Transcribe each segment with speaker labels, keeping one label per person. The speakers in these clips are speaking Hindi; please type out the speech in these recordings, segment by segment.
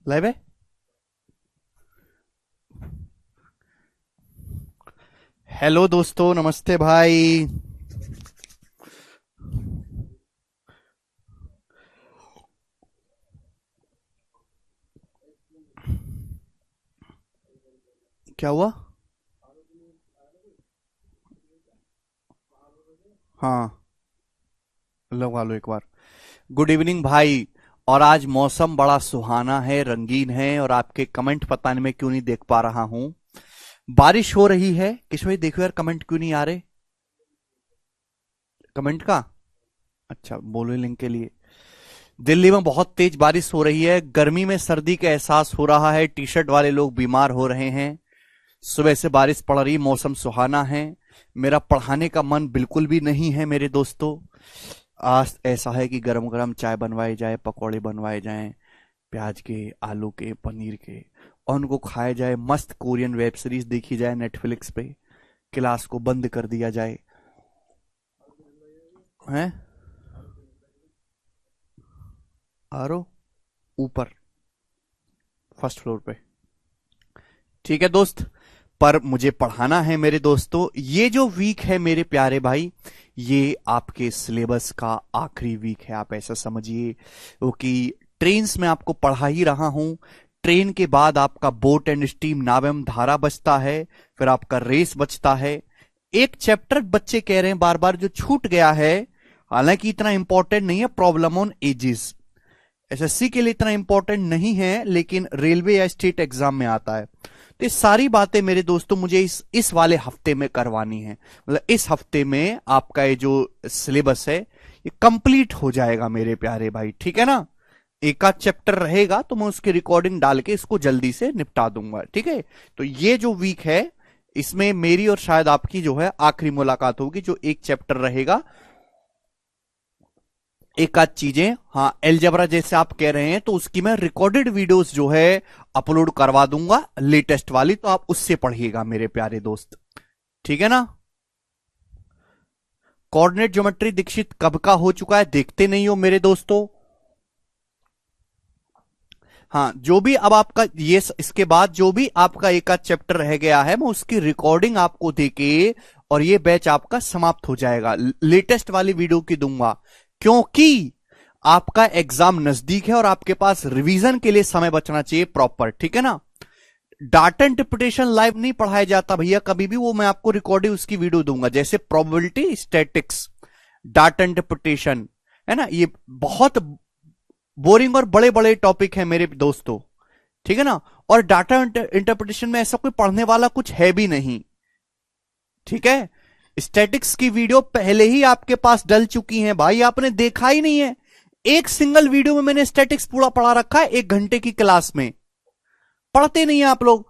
Speaker 1: लाइव है। हेलो दोस्तों, नमस्ते भाई। क्या हुआ? हाँ, लगा लो एक बार। गुड इवनिंग भाई। और आज मौसम बड़ा सुहाना है, रंगीन है, और आपके कमेंट पता नहीं मैं क्यों नहीं देख पा रहा हूं। बारिश हो रही है। किस भाई देखो यार, कमेंट क्यों नहीं आ रहे कमेंट का। अच्छा, बोलो लिंक के लिए। दिल्ली में बहुत तेज बारिश हो रही है। गर्मी में सर्दी का एहसास हो रहा है। टी शर्ट वाले लोग बीमार हो रहे हैं। सुबह से बारिश पड़ रही, मौसम सुहाना है। मेरा पढ़ाने का मन बिल्कुल भी नहीं है मेरे दोस्तों। आज ऐसा है कि गरम गरम चाय बनवाई जाए, पकौड़े बनवाए जाएं, प्याज के, आलू के, पनीर के, और उनको खाया जाए। मस्त कोरियन वेब सीरीज देखी जाए नेटफ्लिक्स पे। क्लास को बंद कर दिया जाए। हैं? आरो ऊपर, फर्स्ट फ्लोर पे। ठीक है दोस्त, पर मुझे पढ़ाना है मेरे दोस्तों। ये जो वीक है मेरे प्यारे भाई, ये आपके सिलेबस का आखिरी वीक है, आप ऐसा समझिए। क्योंकि ट्रेन्स में आपको पढ़ा ही रहा हूं। ट्रेन के बाद आपका बोट एंड स्टीम नावेम धारा बचता है। फिर आपका रेस बचता है। एक चैप्टर बच्चे कह रहे हैं बार बार जो छूट गया है। हालांकि इतना इंपॉर्टेंट नहीं है, प्रॉब्लम ऑन एजिस। एसएससी के लिए इतना इंपॉर्टेंट नहीं है, लेकिन रेलवे या स्टेट एग्जाम में आता है। तो ये सारी बातें मेरे दोस्तों मुझे इस वाले हफ्ते में करवानी है। मतलब इस हफ्ते में आपका ये जो सिलेबस है ये कंप्लीट हो जाएगा मेरे प्यारे भाई, ठीक है ना। एक आध चैप्टर रहेगा तो मैं उसकी रिकॉर्डिंग डाल के इसको जल्दी से निपटा दूंगा, ठीक है। तो ये जो वीक है, इसमें मेरी और शायद आपकी जो है आखिरी मुलाकात होगी। जो एक चैप्टर रहेगा, एक आध चीजें, हाँ एलजेब्रा जैसे आप कह रहे हैं, तो उसकी मैं रिकॉर्डेड वीडियोस जो है अपलोड करवा दूंगा, लेटेस्ट वाली, तो आप उससे पढ़िएगा मेरे प्यारे दोस्त, ठीक है ना। कोऑर्डिनेट ज्योमेट्री दीक्षित कब का हो चुका है, देखते नहीं हो मेरे दोस्तों। हाँ, जो भी अब आपका ये इसके बाद जो भी आपका एक आध चैप्टर रह गया है, मैं उसकी रिकॉर्डिंग आपको देके और ये बैच आपका समाप्त हो जाएगा। लेटेस्ट वाली वीडियो की दूंगा, क्योंकि आपका एग्जाम नजदीक है और आपके पास रिवीजन के लिए समय बचना चाहिए प्रॉपर, ठीक है ना। डाटा इंटरप्रिटेशन लाइव नहीं पढ़ाया जाता भैया कभी भी, वो मैं आपको रिकॉर्डिंग उसकी वीडियो दूंगा। जैसे प्रोबेबिलिटी, स्टैटिक्स, डाटा इंटरप्रिटेशन, है ना, ये बहुत बोरिंग और बड़े बड़े टॉपिक है मेरे दोस्तों, ठीक है ना। और डाटा इंटरप्रिटेशन में ऐसा कोई पढ़ने वाला कुछ है भी नहीं, ठीक है। स्टैटिक्स की वीडियो पहले ही आपके पास डल चुकी है भाई, आपने देखा ही नहीं है। एक सिंगल वीडियो में मैंने स्टैटिक्स पूरा पढ़ा रखा है 1 घंटे की क्लास में। पढ़ते नहीं है आप लोग।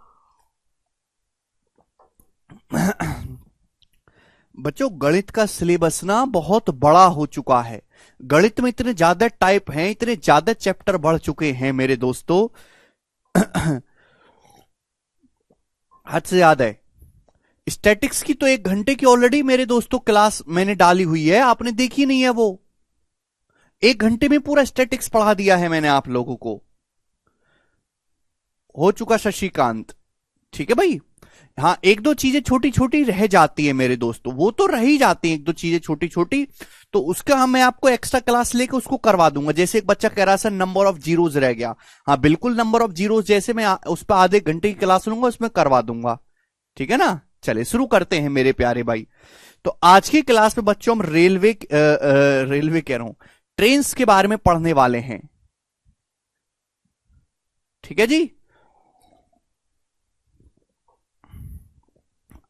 Speaker 1: बच्चों, गणित का सिलेबस ना बहुत बड़ा हो चुका है। गणित में इतने ज्यादा टाइप हैं, इतने ज्यादा चैप्टर बढ़ चुके हैं मेरे दोस्तों। हद से ज्यादा है। स्टैटिक्स की तो 1 घंटे की ऑलरेडी मेरे दोस्तों क्लास मैंने डाली हुई है, आपने देखी नहीं है वो। 1 घंटे में पूरा स्टैटिक्स पढ़ा दिया है मैंने आप लोगों को। हो चुका शशिकांत, ठीक है भाई। हाँ, एक दो चीजें छोटी छोटी रह जाती है मेरे दोस्तों, वो तो रह ही जाती हैं एक दो चीजें छोटी छोटी। तो उसका हम मैं आपको एक्स्ट्रा क्लास लेके उसको करवा दूंगा। जैसे एक बच्चा कह रहा सर नंबर ऑफ जीरोज रह गया, हाँ बिल्कुल, नंबर ऑफ जीरोज जैसे मैं उस पर आधे घंटे की क्लास लूंगा, उसमें करवा दूंगा, ठीक है ना। चले शुरू करते हैं मेरे प्यारे भाई। तो आज की क्लास में बच्चों हम रेलवे कह रहा हूं, ट्रेन के बारे में पढ़ने वाले हैं, ठीक है जी।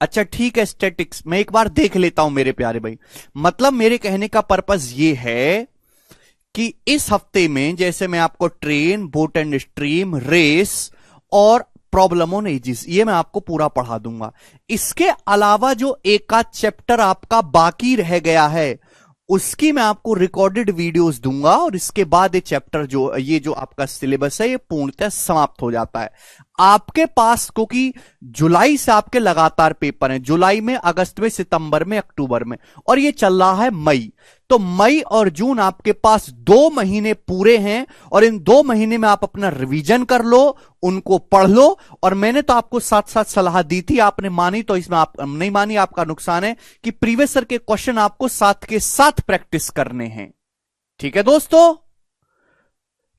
Speaker 1: अच्छा ठीक है, स्टैटिक्स मैं एक बार देख लेता हूं मेरे प्यारे भाई। मतलब मेरे कहने का पर्पस ये है कि इस हफ्ते में जैसे मैं आपको train, boat and stream, race और प्रॉब्लम ऑन एजिस, ये मैं आपको पूरा पढ़ा दूंगा। इसके अलावा जो एक आध चैप्टर आपका बाकी रह गया है, उसकी मैं आपको रिकॉर्डेड वीडियोस दूंगा, और इसके बाद ये चैप्टर जो ये जो आपका सिलेबस है ये पूर्णतः समाप्त हो जाता है। आपके पास, क्योंकि जुलाई से आपके लगातार पेपर हैं, जुलाई में, अगस्त में, सितंबर में, अक्टूबर में, और ये चल रहा है मई, तो मई और जून आपके पास 2 महीने पूरे हैं, और इन 2 महीने में आप अपना रिवीजन कर लो, उनको पढ़ लो। और मैंने तो आपको साथ साथ सलाह दी थी, आपने मानी तो इसमें आप नहीं मानी, आपका नुकसान है, कि प्रीवियस ईयर के क्वेश्चन आपको साथ के साथ प्रैक्टिस करने हैं। ठीक है दोस्तों,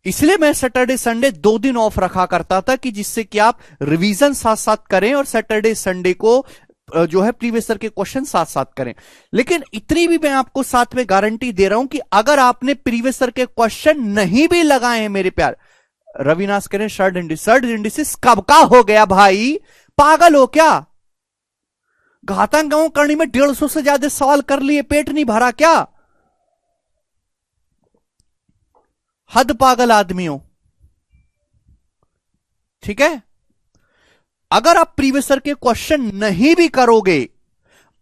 Speaker 1: इसलिए मैं सैटरडे संडे 2 दिन ऑफ रखा करता था, कि जिससे कि आप रिवीजन साथ साथ करें और सैटरडे संडे को जो है प्रीवियस ईयर के क्वेश्चन साथ साथ करें। लेकिन इतनी भी मैं आपको साथ में गारंटी दे रहा हूं कि अगर आपने प्रीवियस ईयर के क्वेश्चन नहीं भी लगाए हैं मेरे प्यार, रविनाश करें सर्ड इंडिसिस कब का हो गया भाई, पागल हो क्या? घातांक करनी में 150 से ज्यादा सवाल कर लिए, पेट नहीं भरा क्या? हद पागल आदमियों। ठीक है, अगर आप प्रीवियस ईयर के क्वेश्चन नहीं भी करोगे,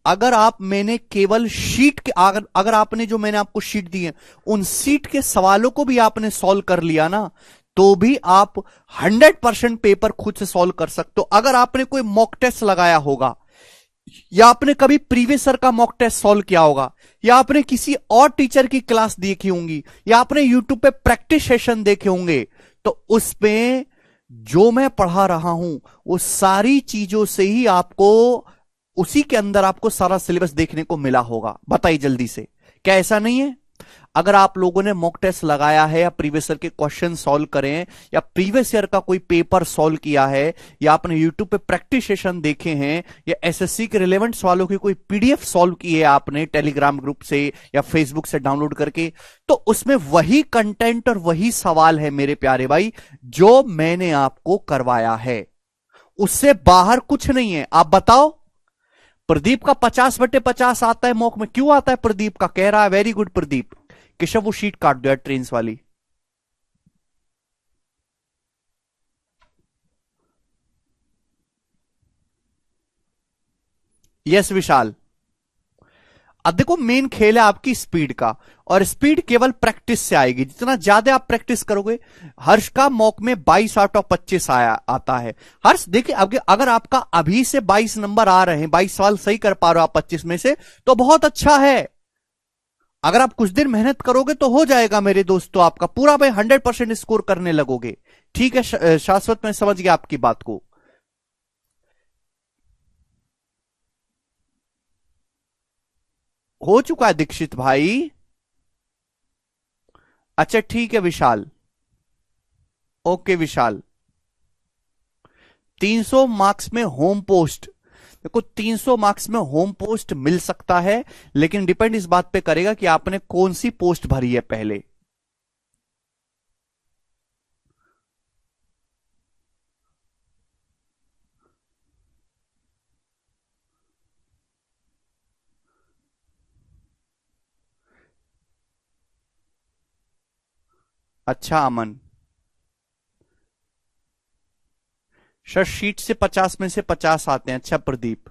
Speaker 1: अगर आप, मैंने केवल शीट के, अगर आपने जो मैंने आपको शीट दी है उन शीट के सवालों को भी आपने सॉल्व कर लिया ना, तो भी आप 100% पेपर खुद से सॉल्व कर सकते हो। अगर आपने कोई मॉक टेस्ट लगाया होगा, या आपने कभी प्रीवियस ईयर का मॉक टेस्ट सॉल्व किया होगा, या आपने किसी और टीचर की क्लास देखी होंगी, या आपने यूट्यूब पे प्रैक्टिस सेशन देखे होंगे, तो उसमें जो मैं पढ़ा रहा हूं वो सारी चीजों से ही आपको, उसी के अंदर आपको सारा सिलेबस देखने को मिला होगा। बताइए जल्दी से, क्या ऐसा नहीं है? अगर आप लोगों ने मॉक टेस्ट लगाया है, या प्रीवियस ईयर के क्वेश्चन सॉल्व करे हैं, या प्रीवियस ईयर का कोई पेपर सॉल्व किया है, या आपने यूट्यूब पे प्रैक्टिस सेशन देखे हैं, या एसएससी के रिलेवेंट सवालों की कोई पीडीएफ सॉल्व की है आपने टेलीग्राम ग्रुप से या फेसबुक से डाउनलोड करके, तो उसमें वही कंटेंट और वही सवाल है मेरे प्यारे भाई, जो मैंने आपको करवाया है, उससे बाहर कुछ नहीं है। आप बताओ, प्रदीप का 50/50 आता है मॉक में, क्यों आता है? प्रदीप का कह रहा है, वेरी गुड प्रदीप। केशव वो शीट काट दो यार ट्रेन्स वाली। यस विशाल, अब देखो मेन खेल है आपकी स्पीड का, और स्पीड केवल प्रैक्टिस से आएगी। जितना ज्यादा आप प्रैक्टिस करोगे, हर्ष का मॉक में 22/25 आया आता है। हर्ष देखिए, अगर आपका अभी से 22 नंबर आ रहे हैं, 22 सवाल सही कर पा रहे हो आप 25 में से, तो बहुत अच्छा है। अगर आप कुछ दिन मेहनत करोगे तो हो जाएगा मेरे दोस्तों, आपका पूरा भाई 100% स्कोर करने लगोगे। ठीक है शाश्वत, मैं समझ गया आपकी बात को। हो चुका है दीक्षित भाई। अच्छा ठीक है विशाल, ओके विशाल। 300 मार्क्स में होम पोस्ट, देखो 300 मार्क्स में होम पोस्ट मिल सकता है, लेकिन डिपेंड इस बात पे करेगा कि आपने कौन सी पोस्ट भरी है पहले। अच्छा अमन, सर शीट से 50 में से 50 आते हैं। अच्छा प्रदीप,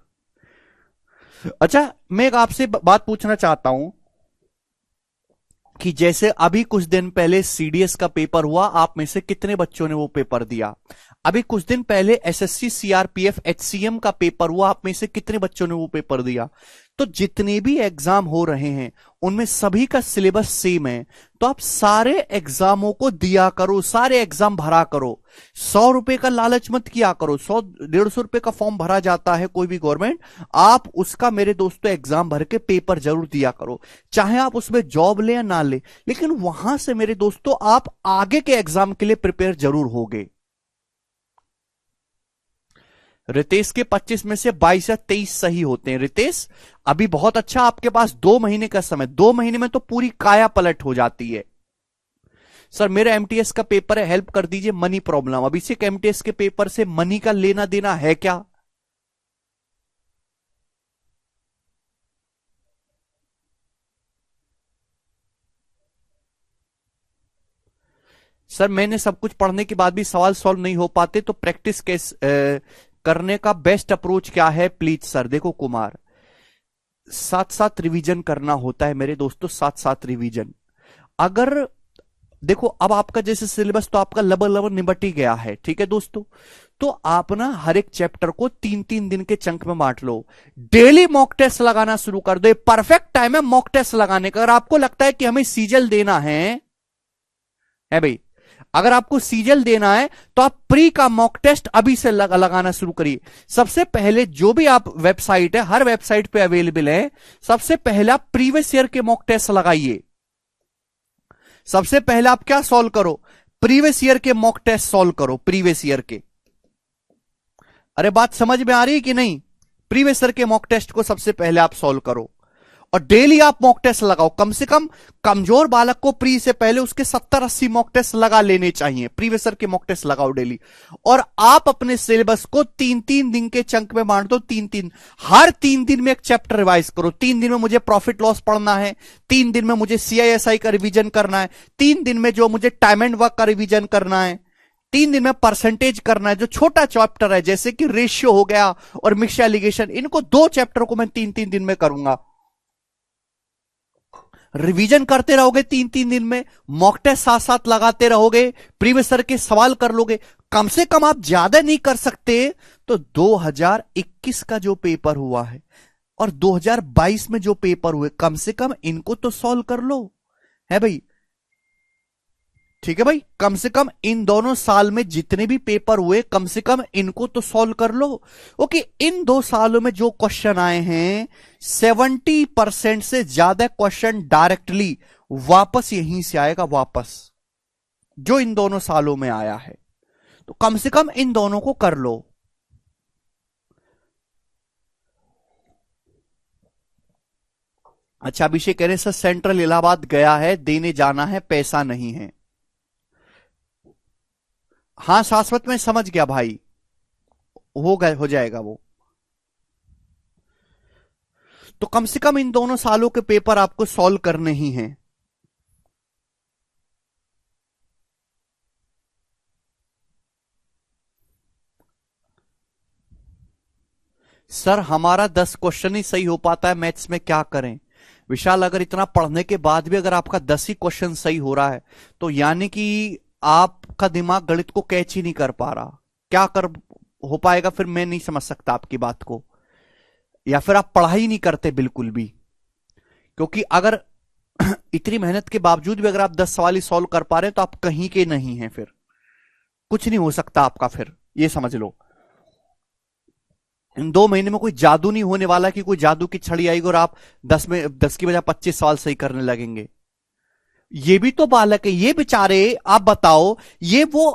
Speaker 1: अच्छा मैं एक आपसे बात पूछना चाहता हूं कि जैसे अभी कुछ दिन पहले सीडीएस का पेपर हुआ, आप में से कितने बच्चों ने वो पेपर दिया? अभी कुछ दिन पहले एसएससी सीआरपीएफ एचसीएम का पेपर हुआ, आप में से कितने बच्चों ने वो पेपर दिया? तो जितने भी एग्जाम हो रहे हैं उनमें सभी का सिलेबस सेम है, तो आप सारे एग्जामों को दिया करो, सारे एग्जाम भरा करो। 100 रुपए का लालच मत किया करो। 100-150 रुपए का फॉर्म भरा जाता है कोई भी गवर्नमेंट, आप उसका मेरे दोस्तों एग्जाम भर के पेपर जरूर दिया करो, चाहे आप उसमें जॉब ले या ना ले, लेकिन वहां से मेरे दोस्तों आप आगे के एग्जाम के लिए प्रिपेयर जरूर होगे। रितेश के 25 में से 22 या 23 सही होते हैं। रितेश अभी बहुत अच्छा, आपके पास 2 महीने का समय, 2 महीने में तो पूरी काया पलट हो जाती है। सर मेरा एमटीएस का पेपर है, हेल्प कर दीजिए, मनी प्रॉब्लम। अभिषेक एमटीएस के पेपर से मनी का लेना देना है क्या? सर मैंने सब कुछ पढ़ने के बाद भी सवाल सॉल्व नहीं हो पाते, तो प्रैक्टिस करने का बेस्ट अप्रोच क्या है प्लीज सर? देखो कुमार, साथ साथ रिवीजन करना होता है मेरे दोस्तों, साथ साथ रिवीजन। अगर देखो अब आपका जैसे सिलेबस तो आपका लगभग लगभग निबट ही गया है, ठीक है दोस्तों। तो आप ना हर एक चैप्टर को 3-3 दिन के चंक में बांट लो, डेली मॉक टेस्ट लगाना शुरू कर दो। ये परफेक्ट टाइम है मॉक टेस्ट लगाने का। अगर आपको लगता है कि हमें सीजल देना है भाई, अगर आपको सीजल देना है तो आप प्री का मॉक टेस्ट अभी से लगाना शुरू करिए। सबसे पहले जो भी आप वेबसाइट है, हर वेबसाइट पे अवेलेबल है, सबसे पहले आप प्रीवियस ईयर के मॉक टेस्ट लगाइए। सबसे पहले आप क्या सॉल्व करो, प्रीवियस ईयर के मॉक टेस्ट सॉल्व करो, प्रीवियस ईयर के। अरे बात समझ में आ रही है कि नहीं? प्रीवियस ईयर के मॉक टेस्ट को सबसे पहले आप सॉल्व करो और डेली आप मॉक टेस्ट लगाओ। कम से कम कमजोर बालक को प्री से पहले उसके 70-80 मॉक टेस्ट लगा लेने चाहिए। प्रीवियस ईयर के मॉक टेस्ट लगाओ डेली। और आप अपने सिलेबस को 3-3 दिन के चंक में बांट दो। 3-3, हर 3 दिन में एक चैप्टर रिवाइज करो। 3 दिन में मुझे प्रॉफिट लॉस पढ़ना है, 3 दिन में मुझे CISI का रिवीजन करना है, 3 दिन में जो मुझे टाइम एंड वर्क का रिवीजन करना है, 3 दिन में परसेंटेज करना है। जो छोटा चैप्टर है जैसे कि रेशियो हो गया और मिक्स एलिगेशन, इनको 2 चैप्टर को मैं 3-3 दिन में करूंगा। रिवीजन करते रहोगे 3-3 दिन में, मॉक टेस्ट साथ साथ लगाते रहोगे, प्रीवियस ईयर के सवाल कर लोगे। कम से कम आप ज्यादा नहीं कर सकते तो 2021 का जो पेपर हुआ है और 2022 में जो पेपर हुए, कम से कम इनको तो सॉल्व कर लो, है भाई। ठीक है भाई, कम से कम इन दोनों साल में जितने भी पेपर हुए, कम से कम इनको तो सॉल्व कर लो। ओके, इन 2 सालों में जो क्वेश्चन आए हैं, 70% से ज्यादा क्वेश्चन डायरेक्टली वापस यहीं से आएगा, वापस जो इन दोनों सालों में आया है। तो कम से कम इन दोनों को कर लो। अच्छा, अभिषेक कह रहे सर सेंट्रल इलाहाबाद गया है, देने जाना है, पैसा नहीं है। हाँ शाश्वत में समझ गया भाई, हो जाएगा वो। तो कम से कम इन दोनों सालों के पेपर आपको सॉल्व करने ही हैं। सर हमारा 10 क्वेश्चन ही सही हो पाता है मैथ्स में, क्या करें? विशाल, अगर इतना पढ़ने के बाद भी अगर आपका 10 ही क्वेश्चन सही हो रहा है तो यानी कि आपका दिमाग गणित को कैच ही नहीं कर पा रहा। क्या कर हो पाएगा फिर? मैं नहीं समझ सकता आपकी बात को। या फिर आप पढ़ाई नहीं करते बिल्कुल भी, क्योंकि अगर इतनी मेहनत के बावजूद भी अगर आप 10 सवाल ही सॉल्व कर पा रहे हैं तो आप कहीं के नहीं हैं, फिर कुछ नहीं हो सकता आपका, फिर ये समझ लो। इन 2 महीने में कोई जादू नहीं होने वाला कि कोई जादू की छड़ी आएगी और आप 10 की बजाय 25 सवाल सही करने लगेंगे। ये भी तो बालक है, ये बेचारे, आप बताओ, ये वो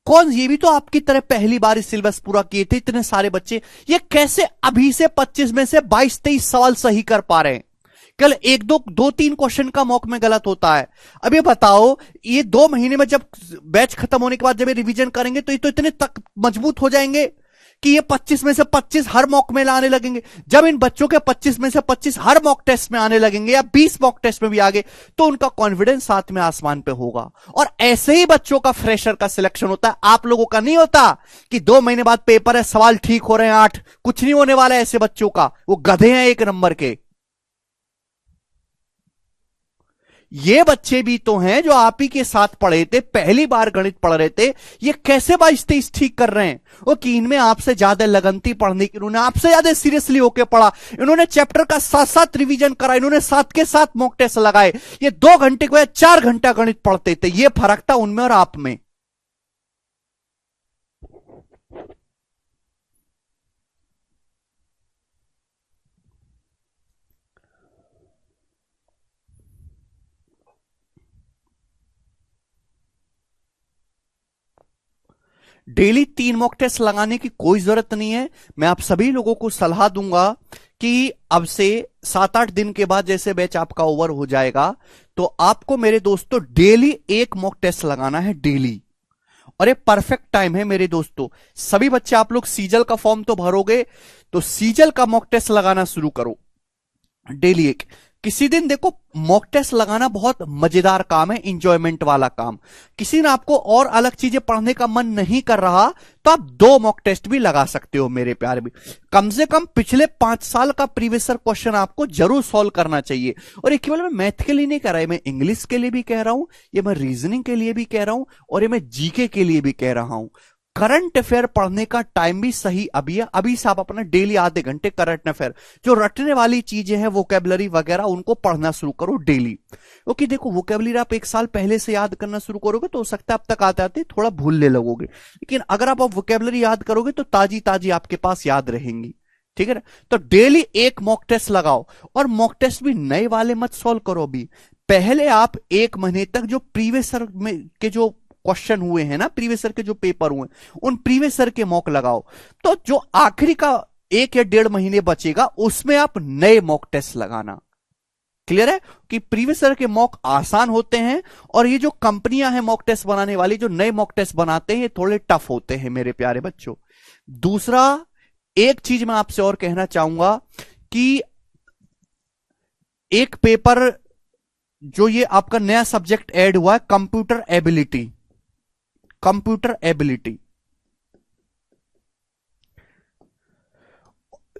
Speaker 1: कौन, ये भी तो आपकी तरह पहली बार सिलेबस पूरा किए थे, इतने सारे बच्चे, ये कैसे अभी से 25 में से 22-23 सवाल सही कर पा रहे हैं? कल 1-2-3 क्वेश्चन का मॉक में गलत होता है। अब ये बताओ, ये 2 महीने में जब बैच खत्म होने के बाद जब ये रिवीजन करेंगे तो ये तो इतने तक मजबूत हो जाएंगे कि ये 25 में से 25 हर मॉक में आने लगेंगे। जब इन बच्चों के 25 में से 25 हर मॉक टेस्ट में आने लगेंगे या 20 मॉक टेस्ट में भी आगे, तो उनका कॉन्फिडेंस साथ में आसमान पे होगा। और ऐसे ही बच्चों का फ्रेशर का सिलेक्शन होता है, आप लोगों का नहीं होता कि 2 महीने बाद पेपर है, सवाल ठीक हो रहे हैं 8, कुछ नहीं होने वाला है ऐसे बच्चों का, वो गधे हैं 1 नंबर के। ये बच्चे भी तो हैं जो आप ही के साथ पढ़े थे, पहली बार गणित पढ़ रहे थे, ये कैसे 22-23 ठीक कर रहे हैं? वो कि इनमें आपसे ज्यादा लगन थी पढ़ने की, इन्होंने आपसे ज्यादा सीरियसली होकर पढ़ा, इन्होंने चैप्टर का साथ साथ रिवीजन करा, इन्होंने साथ के साथ मॉक टेस्ट लगाए। ये 2 घंटे के बाद 4 घंटा गणित पढ़ते थे, ये फर्क था उनमें और आप में। डेली 3 मॉक टेस्ट लगाने की कोई जरूरत नहीं है। मैं आप सभी लोगों को सलाह दूंगा कि अब से 7-8 दिन के बाद जैसे बैच आपका ओवर हो जाएगा तो आपको मेरे दोस्तों डेली 1 मॉक टेस्ट लगाना है, डेली। और ये परफेक्ट टाइम है मेरे दोस्तों। सभी बच्चे आप लोग सीजल का फॉर्म तो भरोगे, तो सीजल का मॉक टेस्ट लगाना शुरू करो डेली 1। किसी दिन देखो मॉक टेस्ट लगाना बहुत मजेदार काम है, इंजॉयमेंट वाला काम। किसी दिन आपको और अलग चीजें पढ़ने का मन नहीं कर रहा तो आप 2 मॉक टेस्ट भी लगा सकते हो मेरे प्यारे भी। कम से कम पिछले 5 साल का प्रीवियस ईयर क्वेश्चन आपको जरूर सॉल्व करना चाहिए। और ये केवल मैं मैथ के लिए नहीं कह रहा है, मैं इंग्लिश के लिए भी कह रहा हूं, ये मैं रीजनिंग के लिए भी कह रहा हूं, और ये मैं जीके के लिए भी कह रहा हूं। करंट अफेयर पढ़ने का टाइम भी सही अभी है। अभी से आप अपना डेली आधे घंटे करंट अफेयर, जो रटने वाली चीजें हैं, वोकेबलरी वगैरह, उनको पढ़ना शुरू करो डेली। क्योंकि देखो वोकेबलरी आप 1 साल पहले से याद करना शुरू करोगे तो हो सकता है अब तक आते आते थोड़ा भूलने लगोगे, लेकिन अगर आप वोकेबलरी याद करोगे तो ताजी ताजी आपके पास याद रहेंगी। ठीक है ना? तो डेली एक मॉक टेस्ट लगाओ, और मॉक टेस्ट भी नए वाले मत सॉल्व करो। अभी पहले आप 1 महीने तक जो प्रीवियस ईयर में के जो क्वेश्चन हुए हैं ना, प्रीवियस ईयर के जो पेपर हुए, उन प्रीवियस ईयर के मॉक लगाओ। तो जो आखिरी का 1 या 1.5 महीने बचेगा उसमें आप नए मॉक टेस्ट लगाना। क्लियर है कि प्रीवियस ईयर के मॉक आसान होते हैं, और ये जो कंपनियां हैं मॉक टेस्ट बनाने वाली, जो नए मॉक टेस्ट बनाते हैं, ये थोड़े टफ होते हैं मेरे प्यारे बच्चों। दूसरा एक चीज मैं आपसे और कहना चाहूंगा कि एक पेपर जो ये आपका नया सब्जेक्ट ऐड हुआ है, computer ability, computer ability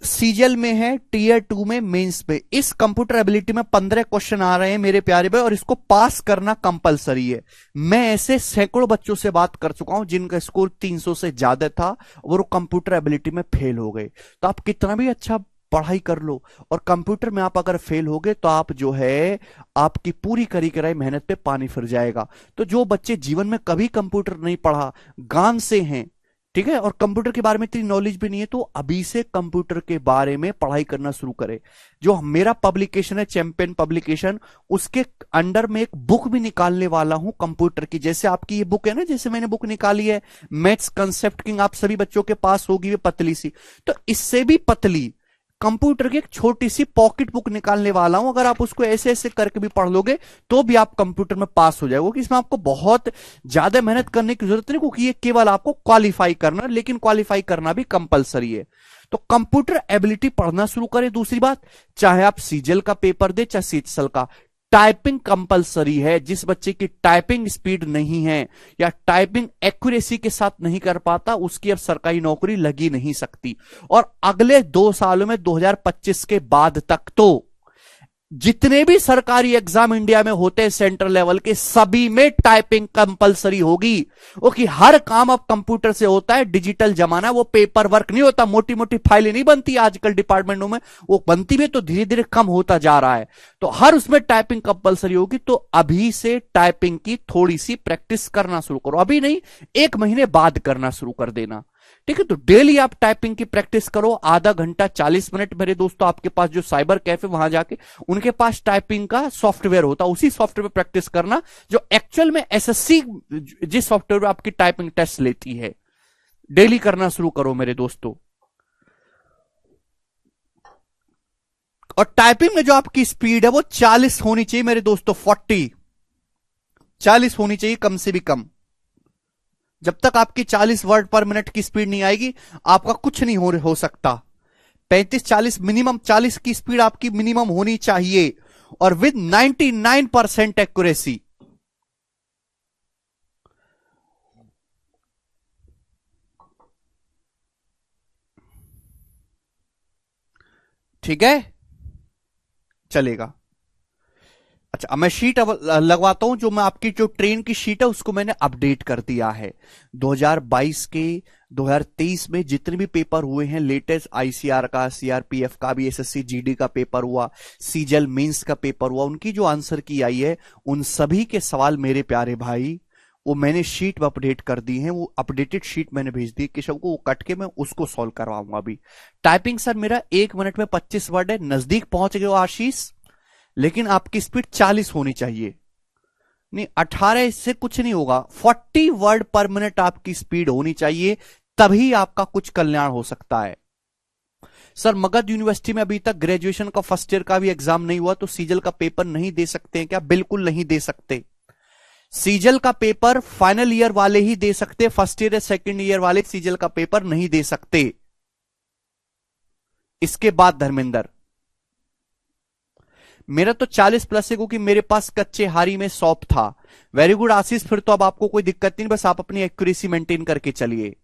Speaker 1: CGL में है, टीयर 2 में, मेंस पे। इस कंप्यूटर एबिलिटी में 15 क्वेश्चन आ रहे हैं मेरे प्यारे भाई, और इसको पास करना कंपलसरी है। मैं ऐसे सैकड़ों बच्चों से बात कर चुका हूं जिनका स्कोर 300 से ज्यादा था और वो कंप्यूटर एबिलिटी में फेल हो गए। तो आप कितना भी अच्छा पढ़ाई कर लो और कंप्यूटर में आप अगर फेल हो गए तो आप जो है, आपकी पूरी करी कराई मेहनत पे पानी फिर जाएगा। तो जो बच्चे जीवन में कभी कंप्यूटर नहीं पढ़ा, गांव से हैं, ठीक है, और कंप्यूटर के बारे में इतनी नॉलेज भी नहीं है, तो अभी से कंप्यूटर के बारे में पढ़ाई करना शुरू करें। जो मेरा पब्लिकेशन है चैंपियन पब्लिकेशन, उसके अंडर में एक बुक भी निकालने वाला हूं कंप्यूटर की। जैसे आपकी ये बुक है ना, जैसे मैंने बुक निकाली है मैथ्स कंसेप्ट किंग, आप सभी बच्चों के पास होगी, वे पतली सी, तो इससे भी पतली कंप्यूटर की एक छोटी सी पॉकेट बुक निकालने वाला हूं। अगर आप उसको ऐसे ऐसे करके भी पढ़ लोगे तो भी आप कंप्यूटर में पास हो जाओगे। इसमें आपको बहुत ज्यादा मेहनत करने की जरूरत नहीं, क्योंकि ये केवल आपको क्वालिफाई करना, लेकिन क्वालिफाई करना भी कंपलसरी है। तो कंप्यूटर एबिलिटी पढ़ना शुरू करें। दूसरी बात, चाहे आप सीजीएल का पेपर दे चाहे सीएचएसएल का, टाइपिंग कंपलसरी है। जिस बच्चे की टाइपिंग स्पीड नहीं है या टाइपिंग एक्यूरेसी के साथ नहीं कर पाता, उसकी अब सरकारी नौकरी लगी नहीं सकती। और अगले 2 सालों में 2025 के बाद तक तो जितने भी सरकारी एग्जाम इंडिया में होते हैं सेंट्रल लेवल के, सभी में टाइपिंग कंपलसरी होगी। क्योंकि हर काम अब कंप्यूटर से होता है, डिजिटल जमाना, वो पेपर वर्क नहीं होता, मोटी मोटी फाइलें नहीं बनती आजकल डिपार्टमेंटों में, वो बनती भी तो धीरे धीरे कम होता जा रहा है। तो हर उसमें टाइपिंग कंपलसरी होगी। तो अभी से टाइपिंग की थोड़ी सी प्रैक्टिस करना शुरू करो, अभी नहीं 1 महीने बाद करना शुरू कर देना। ठीक है, तो डेली आप टाइपिंग की प्रैक्टिस करो, आधा घंटा 40 मिनट। मेरे दोस्तों, आपके पास जो साइबर कैफे, वहां जाके उनके पास टाइपिंग का सॉफ्टवेयर होता है, उसी सॉफ्टवेयर में प्रैक्टिस करना जो एक्चुअल में एसएससी जिस सॉफ्टवेयर में आपकी टाइपिंग टेस्ट लेती है। डेली करना शुरू करो मेरे दोस्तों। और टाइपिंग में जो आपकी स्पीड है वो 40 होनी चाहिए मेरे दोस्तों, 40 होनी चाहिए कम से भी कम। जब तक आपकी 40 वर्ड पर मिनट की स्पीड नहीं आएगी, आपका कुछ नहीं हो सकता। 35-40 मिनिमम, 40 की स्पीड आपकी मिनिमम होनी चाहिए, और विद 99% एक्यूरेसी। ठीक है, चलेगा। अच्छा, अब मैं शीट लगवाता हूं। जो मैं आपकी जो ट्रेन की शीट है उसको मैंने अपडेट कर दिया है। 2022 के 2023 में जितने भी पेपर हुए हैं लेटेस्ट, आईसीआर का, सीआरपीएफ का भी, एसएससी जीडी का पेपर हुआ, सीजीएल मेंस का पेपर हुआ, उनकी जो आंसर की आई है, उन सभी के सवाल मेरे प्यारे भाई वो मैंने शीट में अपडेट कर दी है। वो अपडेटेड शीट मैंने भेज दी केशव को, वो कट के मैं उसको सॉल्व करवाऊंगा अभी। टाइपिंग सर मेरा 1 मिनट में 25 वर्ड है, नजदीक पहुंच गए हो आशीष, लेकिन आपकी स्पीड 40 होनी चाहिए। नहीं, 18 से कुछ नहीं होगा, 40 वर्ड पर मिनट आपकी स्पीड होनी चाहिए, तभी आपका कुछ कल्याण हो सकता है। सर मगध यूनिवर्सिटी में अभी तक ग्रेजुएशन का फर्स्ट ईयर का भी एग्जाम नहीं हुआ, तो सीजल का पेपर नहीं दे सकते हैं क्या? बिल्कुल नहीं दे सकते। सीजल का पेपर फाइनल ईयर वाले ही दे सकते, फर्स्ट ईयर या सेकेंड ईयर वाले सीजल का पेपर नहीं दे सकते। इसके बाद धर्मेंद्र, मेरा तो 40 प्लस है क्योंकि मेरे पास कच्चे हारी में सौंप था। वेरी गुड आशीष, फिर तो अब आपको कोई दिक्कत नहीं, बस आप अपनी एक्यूरेसी मेंटेन करके चलिए।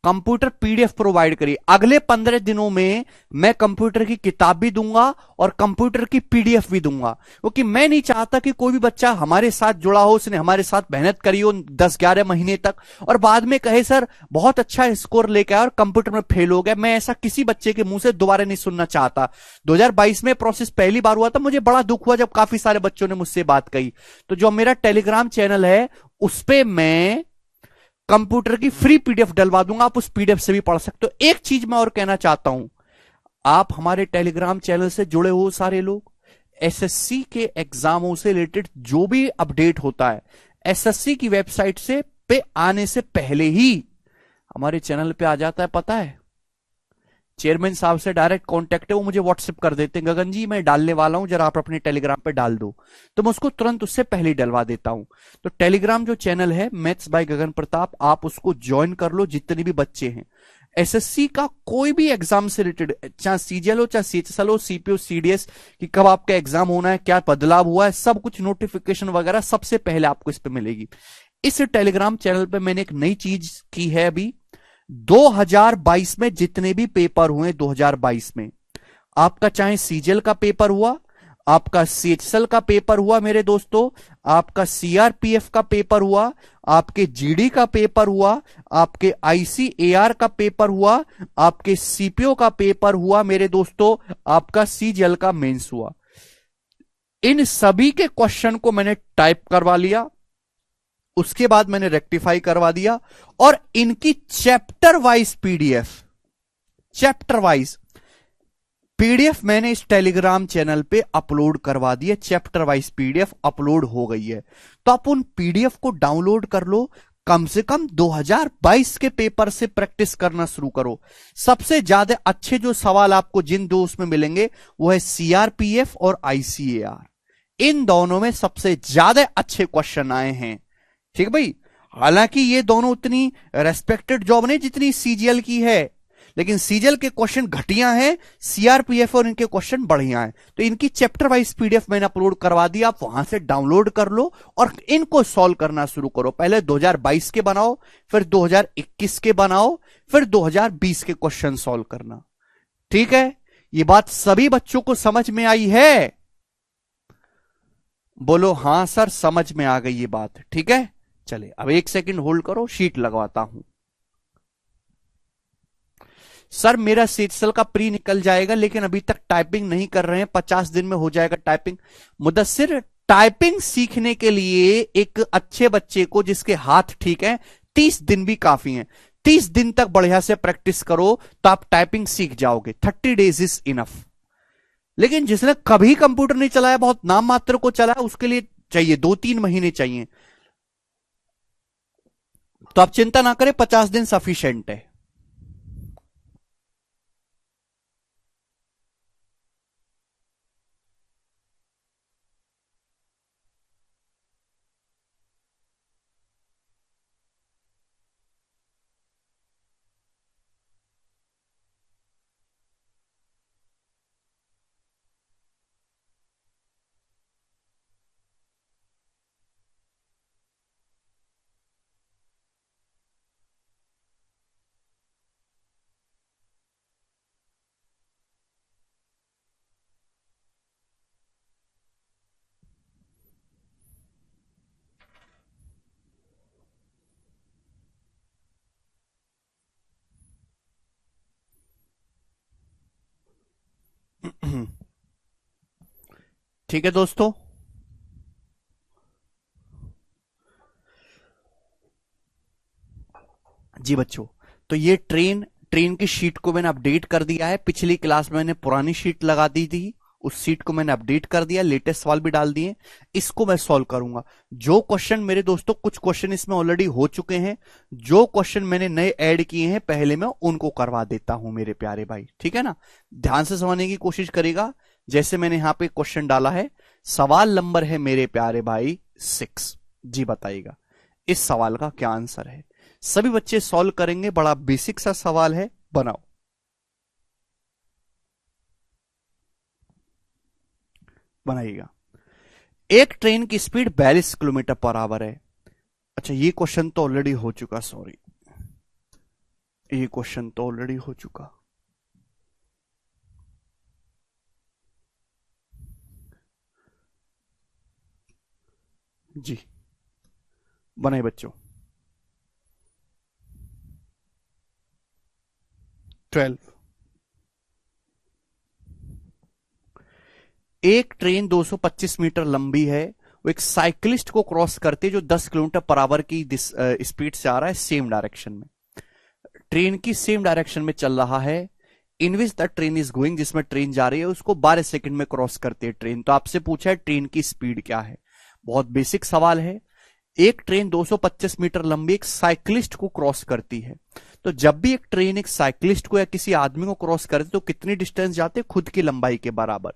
Speaker 1: कंप्यूटर पीडीएफ प्रोवाइड करिए। अगले 15 दिनों में मैं कंप्यूटर की किताब भी दूंगा और कंप्यूटर की पीडीएफ भी दूंगा, क्योंकि मैं नहीं चाहता कि कोई भी बच्चा हमारे साथ जुड़ा हो, उसने हमारे साथ मेहनत करी हो 10-11 महीने तक और बाद में कहे सर बहुत अच्छा स्कोर लेके आया और कंप्यूटर में फेल हो गया। मैं ऐसा किसी बच्चे के मुंह से दोबारा नहीं सुनना चाहता। 2022 में प्रोसेस पहली बार हुआ था, मुझे बड़ा दुख हुआ जब काफी सारे बच्चों ने मुझसे बात कही। तो जो मेरा टेलीग्राम चैनल है उस पर मैं कंप्यूटर की फ्री पीडीएफ डलवा दूंगा, आप उस पीडीएफ से भी पढ़ सकते हो। एक चीज मैं और कहना चाहता हूं, आप हमारे टेलीग्राम चैनल से जुड़े हो सारे लोग, एसएससी के एग्जामों से रिलेटेड जो भी अपडेट होता है एसएससी की वेबसाइट से पे आने से पहले ही हमारे चैनल पे आ जाता है। पता है, चेयरमैन साहब से डायरेक्ट कांटेक्ट है, वो मुझे व्हाट्सएप कर देते हैं, गगन जी मैं डालने वाला हूं, जरा आप अपने टेलीग्राम पे डाल दो, तो मैं उसको तुरंत उससे पहले ही डलवा देता हूं। तो टेलीग्राम जो चैनल है मैथ्स बाय गगन प्रताप, आप उसको ज्वाइन कर लो। जितने भी बच्चे हैं एसएससी का कोई भी एग्जाम से रिलेटेड, चाहे सीजीएल हो, चाहे सीएचएसएल हो, सीपीओ, सीडीएस, कि कब आपका एग्जाम होना है, क्या बदलाव हुआ है, सब कुछ नोटिफिकेशन वगैरह सबसे पहले आपको इस पे मिलेगी। इस टेलीग्राम चैनल पे मैंने एक नई चीज की है अभी, 2022 में जितने भी पेपर हुए 2022 में, आपका चाहे सीजीएल का पेपर हुआ, आपका सीएचएसएल का पेपर हुआ मेरे दोस्तों, आपका सीआरपीएफ का पेपर हुआ, आपके जीडी का पेपर हुआ, आपके आईसीएआर का पेपर हुआ, आपके सीपीओ का पेपर हुआ मेरे दोस्तों, आपका सीजीएल का मेंस हुआ, इन सभी के क्वेश्चन को मैंने टाइप करवा लिया, उसके बाद मैंने रेक्टिफाई करवा दिया और इनकी चैप्टर वाइज पीडीएफ मैंने इस टेलीग्राम चैनल पे अपलोड करवा दी है। चैप्टर वाइज पीडीएफ अपलोड हो गई है, तो आप उन पीडीएफ को डाउनलोड कर लो। कम से कम 2022 के पेपर से प्रैक्टिस करना शुरू करो। सबसे ज्यादा अच्छे जो सवाल आपको जिन दो उसमें मिलेंगे वो है सीआरपीएफ और आईसीएआर, इन दोनों में सबसे ज्यादा अच्छे क्वेश्चन आए हैं। ठीक भाई, हालांकि ये दोनों उतनी रेस्पेक्टेड जॉब नहीं जितनी सीजीएल की है, लेकिन सीजीएल के क्वेश्चन घटिया हैं, सीआरपीएफ और इनके क्वेश्चन बढ़िया हैं। तो इनकी चैप्टर वाइज पीडीएफ मैंने अपलोड करवा दी, आप वहां से डाउनलोड कर लो और इनको सॉल्व करना शुरू करो। पहले 2022 के बनाओ, फिर 2021 के बनाओ, फिर 2020 के क्वेश्चन सॉल्व करना। ठीक है, ये बात सभी बच्चों को समझ में आई है? बोलो हां सर समझ में आ गई ये बात। ठीक है, चले अब 1 सेकंड होल्ड करो, शीट लगवाता हूं। सर मेरा सीएचएसएल का प्री निकल जाएगा लेकिन अभी तक टाइपिंग नहीं कर रहे हैं, 50 दिन में हो जाएगा टाइपिंग। मुदस्सिर, टाइपिंग सीखने के लिए एक अच्छे बच्चे को जिसके हाथ ठीक है 30 दिन भी काफी है। 30 दिन तक बढ़िया से प्रैक्टिस करो तो आप टाइपिंग सीख जाओगे। 30 डेज इज इनफ। लेकिन जिसने कभी कंप्यूटर नहीं चलाया, बहुत नाम मात्र को चलाया, उसके लिए चाहिए 2-3 महीने चाहिए। तो आप चिंता ना करें, 50 दिन सफिशिएंट है। ठीक है दोस्तों, जी बच्चों, तो ये ट्रेन की शीट को मैंने अपडेट कर दिया है। पिछली क्लास में मैंने पुरानी शीट लगा दी थी, उस सीट को मैंने अपडेट कर दिया, लेटेस्ट सवाल भी डाल दिए। इसको मैं सॉल्व करूंगा। जो क्वेश्चन मेरे दोस्तों, कुछ क्वेश्चन इसमें ऑलरेडी हो चुके हैं, जो क्वेश्चन मैंने नए ऐड किए हैं पहले मैं उनको करवा देता हूं मेरे प्यारे भाई। ठीक है ना, ध्यान से समझने की कोशिश करेगा। जैसे मैंने यहां पे क्वेश्चन डाला है, सवाल नंबर है मेरे प्यारे भाई 6, जी बताइएगा। इस सवाल का क्या आंसर है? सभी बच्चे सॉल्व करेंगे, बड़ा बेसिक सा सवाल है, बनाओ। बनाइएगा। एक ट्रेन की स्पीड 42 किलोमीटर पर आवर है। अच्छा, ये क्वेश्चन तो ऑलरेडी हो चुका, सॉरी, ये क्वेश्चन तो ऑलरेडी हो चुका। जी, बनाए बच्चों। 12। एक ट्रेन 225 मीटर लंबी है, वो एक साइकिलिस्ट को क्रॉस करती है जो 10 किलोमीटर पर आवर की स्पीड से आ रहा है सेम डायरेक्शन में। ट्रेन की सेम डायरेक्शन में चल रहा है, in which the train is going, जिसमें ट्रेन जा रही है, उसको 12 सेकंड में क्रॉस करती है ट्रेन। तो आपसे पूछा है ट्रेन की स्पीड क्या है। बहुत बेसिक सवाल है। एक ट्रेन 225 मीटर लंबी एक साइकिलिस्ट को क्रॉस करती है, तो जब भी एक ट्रेन एक साइकिलिस्ट को या किसी आदमी को क्रॉस करती है तो कितनी डिस्टेंस जाते हैं? खुद की लंबाई के बराबर।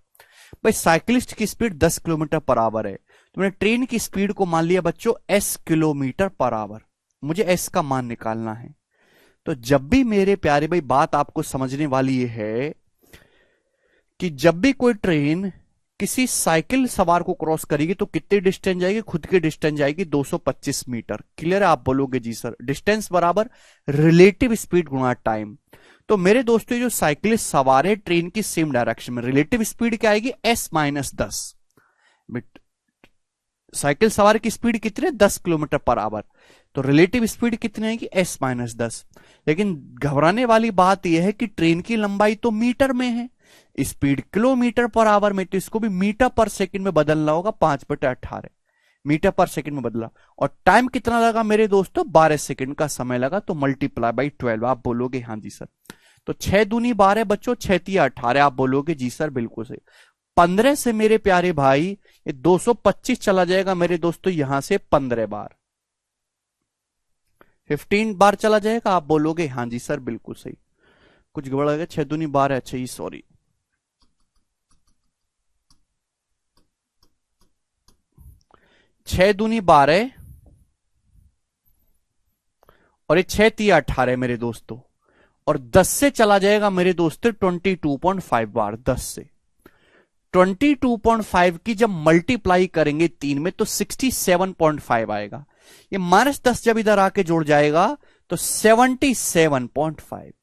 Speaker 1: भाई साइकिलिस्ट की स्पीड 10 किलोमीटर पर आवर है, तो मैंने ट्रेन की स्पीड को मान लिया बच्चों s किलोमीटर पर आवर। मुझे s का मान निकालना है। तो जब भी मेरे प्यारे भाई बात आपको समझने वाली है कि जब भी कोई ट्रेन किसी साइकिल सवार को क्रॉस करेगी तो कितनी डिस्टेंस जाएगी? खुद की डिस्टेंस जाएगी 225 मीटर। क्लियर है? आप बोलोगे जी सर, डिस्टेंस बराबर रिलेटिव स्पीड गुणा टाइम। तो मेरे दोस्तों, जो साइकिलिस्ट सवार है ट्रेन की सेम डायरेक्शन में, रिलेटिव स्पीड क्या आएगी? s-10। साइकिल सवार की स्पीड कितनी है? 10 किलोमीटर पर आवर। तो रिलेटिव स्पीड कितनी आएगी? s-10। लेकिन घबराने वाली बात यह है कि ट्रेन की लंबाई तो मीटर में है, स्पीड किलोमीटर पर आवर में, तो इसको भी मीटर पर सेकंड में बदलना होगा। 5/18 मीटर पर सेकंड में बदला। और टाइम कितना लगा मेरे दोस्तों? 12 सेकंड का समय लगा। तो मल्टीप्लाई बाई 12। आप बोलोगे हाँ जी सर। तो 6 दूनी 12 बच्चों, 6×3=18। आप बोलोगे जी सर बिल्कुल सही। 15 से मेरे प्यारे भाई ये 225 चला जाएगा मेरे दोस्तों, यहां से 15 बार, 15 बार चला जाएगा। आप बोलोगे हाँ जी सर बिल्कुल सही। कुछ गड़बड़ है? 6 दूनी 12। अच्छा ये सॉरी, 6 दूनी 12 और ये 6×3=18 मेरे दोस्तों। और 10 से चला जाएगा मेरे दोस्तों 22.5 बार। 10 से 22.5 की जब मल्टीप्लाई करेंगे 3 में तो 67.5 आएगा। ये -10 जब इधर आके जुड़ जाएगा तो 77.5।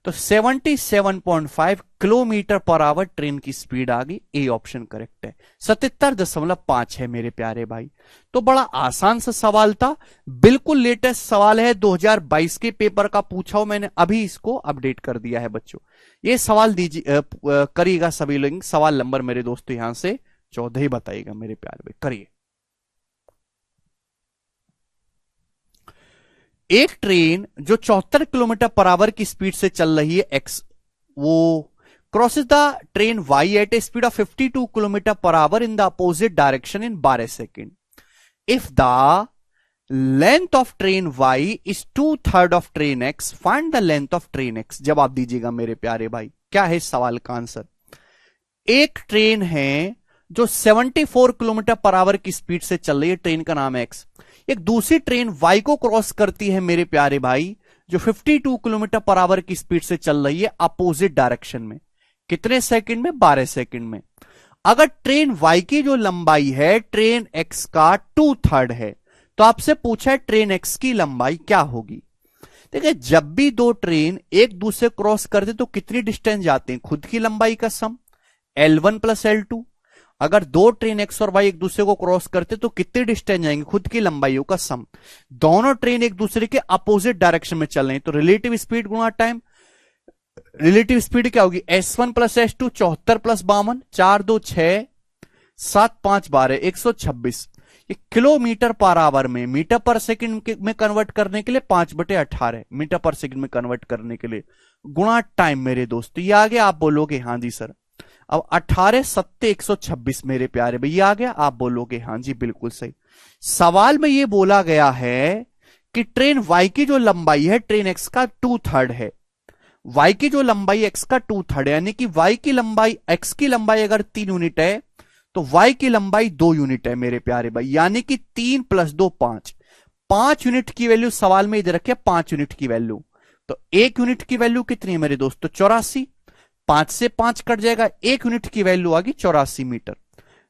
Speaker 1: तो 77.5 किलोमीटर पर आवर ट्रेन की स्पीड आ गई। ए ऑप्शन करेक्ट है। 77.5 है मेरे प्यारे भाई। तो बड़ा आसान सा सवाल था, बिल्कुल लेटेस्ट सवाल है, 2022 के पेपर का पूछा हो मैंने, अभी इसको अपडेट कर दिया है बच्चों। ये सवाल दीजिए, करिएगा सभी लोग। सवाल नंबर मेरे दोस्तों यहां से 14 ही बताइएगा मेरे प्यारे भाई, करिए। एक ट्रेन जो 74 किलोमीटर पर आवर की स्पीड से चल रही है x, वो crosses the train y at a speed of 52 kilometre पर hour in the opposite direction in 12 second. If the length of train y is 2/3 of train x, find the length of train x। जवाब दीजिएगा मेरे प्यारे भाई, क्या है इस सवाल का आंसर? एक ट्रेन है जो 74 किलोमीटर पर आवर की स्पीड से चल रही है, ट्रेन का नाम है x। एक दूसरी ट्रेन y को क्रॉस करती है मेरे प्यारे भाई, जो 52 किलोमीटर पर आवर की स्पीड से चल रही है अपोजिट डायरेक्शन में। कितने सेकंड में? 12 सेकंड में। अगर ट्रेन y की जो लंबाई है ट्रेन x का 2/3 है, तो आपसे पूछा है ट्रेन x की लंबाई क्या होगी। देखिए, जब भी दो ट्रेन एक दूसरे क्रॉस करते तो कितनी डिस्टेंस जाते हैं? खुद की लंबाई का सम L1 + L2। अगर दो ट्रेन x और y एक दूसरे को क्रॉस करते तो कितनी डिस्टेंस जाएंगे? खुद की लंबाइयों का सम। दोनों ट्रेन एक दूसरे के अपोजिट डायरेक्शन में चल रही है, तो रिलेटिव स्पीड गुणा टाइम। रिलेटिव स्पीड क्या होगी? s1 + s2, 74 + 52, 4×2 = 6, 7×5 = 12, 126। ये किलोमीटर पर आवर में मीटर पर सेकंड में कन्वर्ट करने के लिए 5/18 मीटर पर सेकंड में कन्वर्ट करने के लिए गुणा टाइम मेरे दोस्तों। ये आ गया? आप बोलोगे हाँ जी सर। अब 18 7 126 मेरे प्यारे भैया आ गया? आप बोलोगे हाँ जी बिल्कुल सही। सवाल में ये बोला गया है कि ट्रेन y की जो लंबाई है ट्रेन x का 2/3 है। y की जो लंबाई x का 2/3 है, यानी कि y की लंबाई x की लंबाई अगर 3 यूनिट है तो y की लंबाई 2 यूनिट है मेरे प्यारे भाई, यानी कि 3 + 2 5। 5 यूनिट की वैल्यू सवाल में इधर रखे, 5 यूनिट की वैल्यू। तो 1 यूनिट की वैल्यू कितनी है मेरे दोस्तों? 84। 5 से 5 कट जाएगा, 1 यूनिट की वैल्यू आ गई 84 मीटर।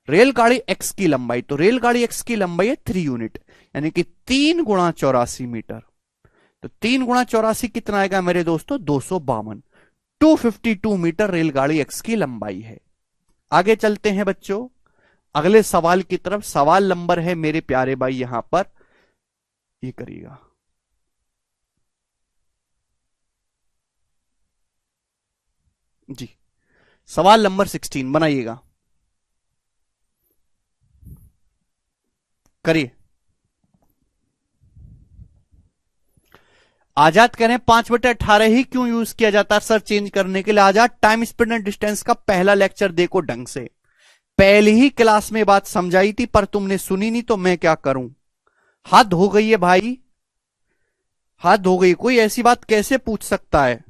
Speaker 1: रेलगाड़ी एक्स की लंबाई, तो रेलगाड़ी एक्स की लंबाई है 3 यूनिट, यानी कि 3 गुणा 84 मीटर। तो 3 गुणा 84 कितना आएगा मेरे दोस्तों? 252। 252 मीटर रेलगाड़ी एक्स की लंबाई है। आगे चलते हैं बच्चों अगले सवाल की तरफ। सवाल नंबर है मेरे प्यारे भाई यहां पर, ये करिएगा। जी, सवाल नंबर 16 बनाइएगा, करिए। आजाद करें 5/18 ही क्यों यूज किया जाता है सर चेंज करने के लिए? आजाद टाइम स्पीड एंड डिस्टेंस का पहला लेक्चर देखो ढंग से। पहली ही क्लास में बात समझाई थी पर तुमने सुनी नहीं, तो मैं क्या करूं? हद हो गई है भाई, हद हो गई। कोई ऐसी बात कैसे पूछ सकता है?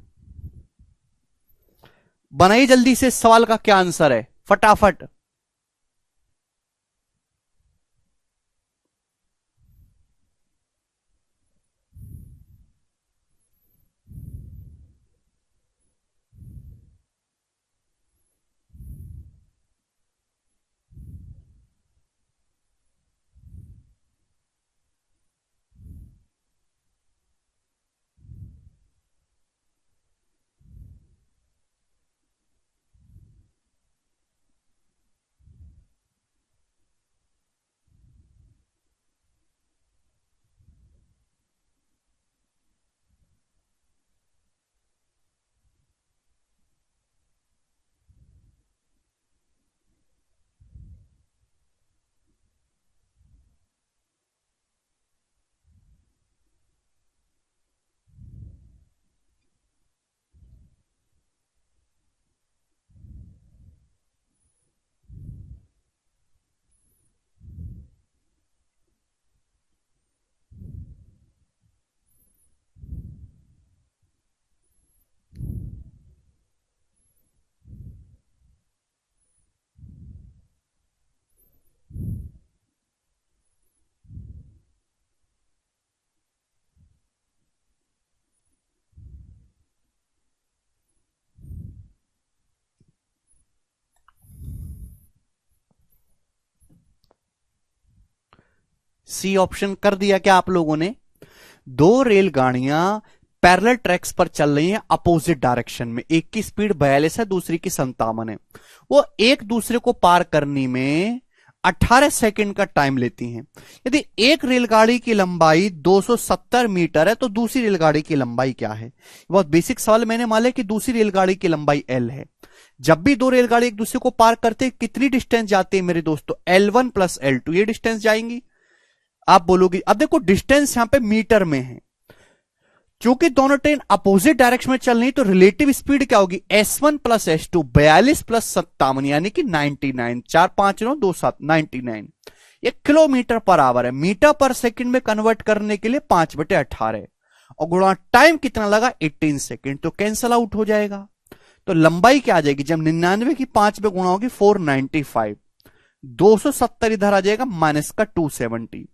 Speaker 1: बनाइए जल्दी से, सवाल का क्या आंसर है फटाफट। सी ऑप्शन कर दिया क्या आप लोगों ने? दो रेलगाड़ियां पैरेलल ट्रैक्स पर चल रही हैं अपोजिट डायरेक्शन में, एक की स्पीड 42 है, दूसरी की 57 है। वो एक दूसरे को पार करने में 18 सेकंड का टाइम लेती हैं। यदि एक रेलगाड़ी की लंबाई 270 मीटर है तो दूसरी रेलगाड़ी की लंबाई क्या है? बहुत बेसिक सवाल। मैंने मान लिया कि दूसरी रेलगाड़ी की लंबाई एल है। जब भी दो रेलगाड़ी एक दूसरे को पार करते कितनी डिस्टेंस जाती है मेरे दोस्तों? L1 प्लस L2 ये डिस्टेंस जाएंगी। आप बोलोगे अब देखो डिस्टेंस यहां पे मीटर में है, चूंकि दोनों ट्रेन अपोजिट डायरेक्शन में चल रही तो रिलेटिव स्पीड क्या होगी? S1 प्लस S2, 42 प्लस 57 यानी कि 99, 4 5 9 2 7 99। ये किलोमीटर पर आवर है, मीटर पर सेकंड में कन्वर्ट करने के लिए 5/18 और गुणा टाइम कितना लगा? 18 सेकंड। तो कैंसल आउट हो जाएगा। तो लंबाई क्या आ जाएगी? जब 99 की 5 पे गुणा होगी 495, 270 इधर आ जाएगा माइनस का 270,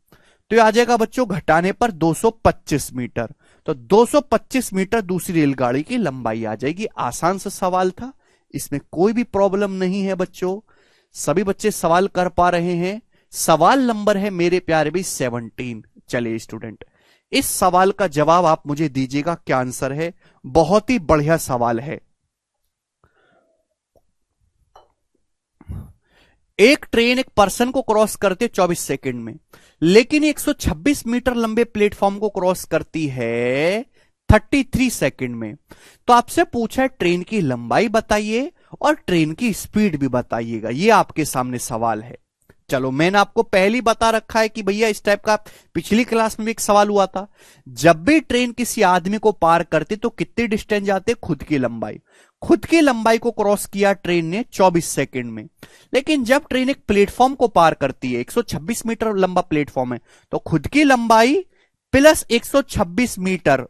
Speaker 1: तो ये आ जाएगा बच्चों घटाने पर 225 मीटर। तो 225 मीटर दूसरी रेलगाड़ी की लंबाई आ जाएगी। आसान सा सवाल था, इसमें कोई भी प्रॉब्लम नहीं है बच्चों, सभी बच्चे सवाल कर पा रहे हैं। सवाल नंबर है मेरे प्यारे भाई 17। चलिए स्टूडेंट, इस सवाल का जवाब आप मुझे दीजिएगा क्या आंसर है। बहुत ही बढ़िया सवाल है। एक ट्रेन एक पर्सन को क्रॉस करती है 24 सेकंड में, लेकिन 126 मीटर लंबे प्लेटफॉर्म को क्रॉस करती है 33 सेकंड में। तो आपसे पूछा है ट्रेन की लंबाई बताइए और ट्रेन की स्पीड भी बताइएगा। ये आपके सामने सवाल है। चलो मैंने आपको पहले बता रखा है कि भैया इस टाइप का पिछली क्लास में भी एक सवाल हुआ था। जब भी ट्रेन किसी आदमी को पार करती तो कितनी डिस्टेंस जाते? खुद की लंबाई। खुद की लंबाई को क्रॉस किया ट्रेन ने 24 सेकंड में। लेकिन जब ट्रेन एक प्लेटफॉर्म को पार करती है, 126 मीटर लंबा प्लेटफॉर्म है, तो खुद की लंबाई प्लस 126 मीटर,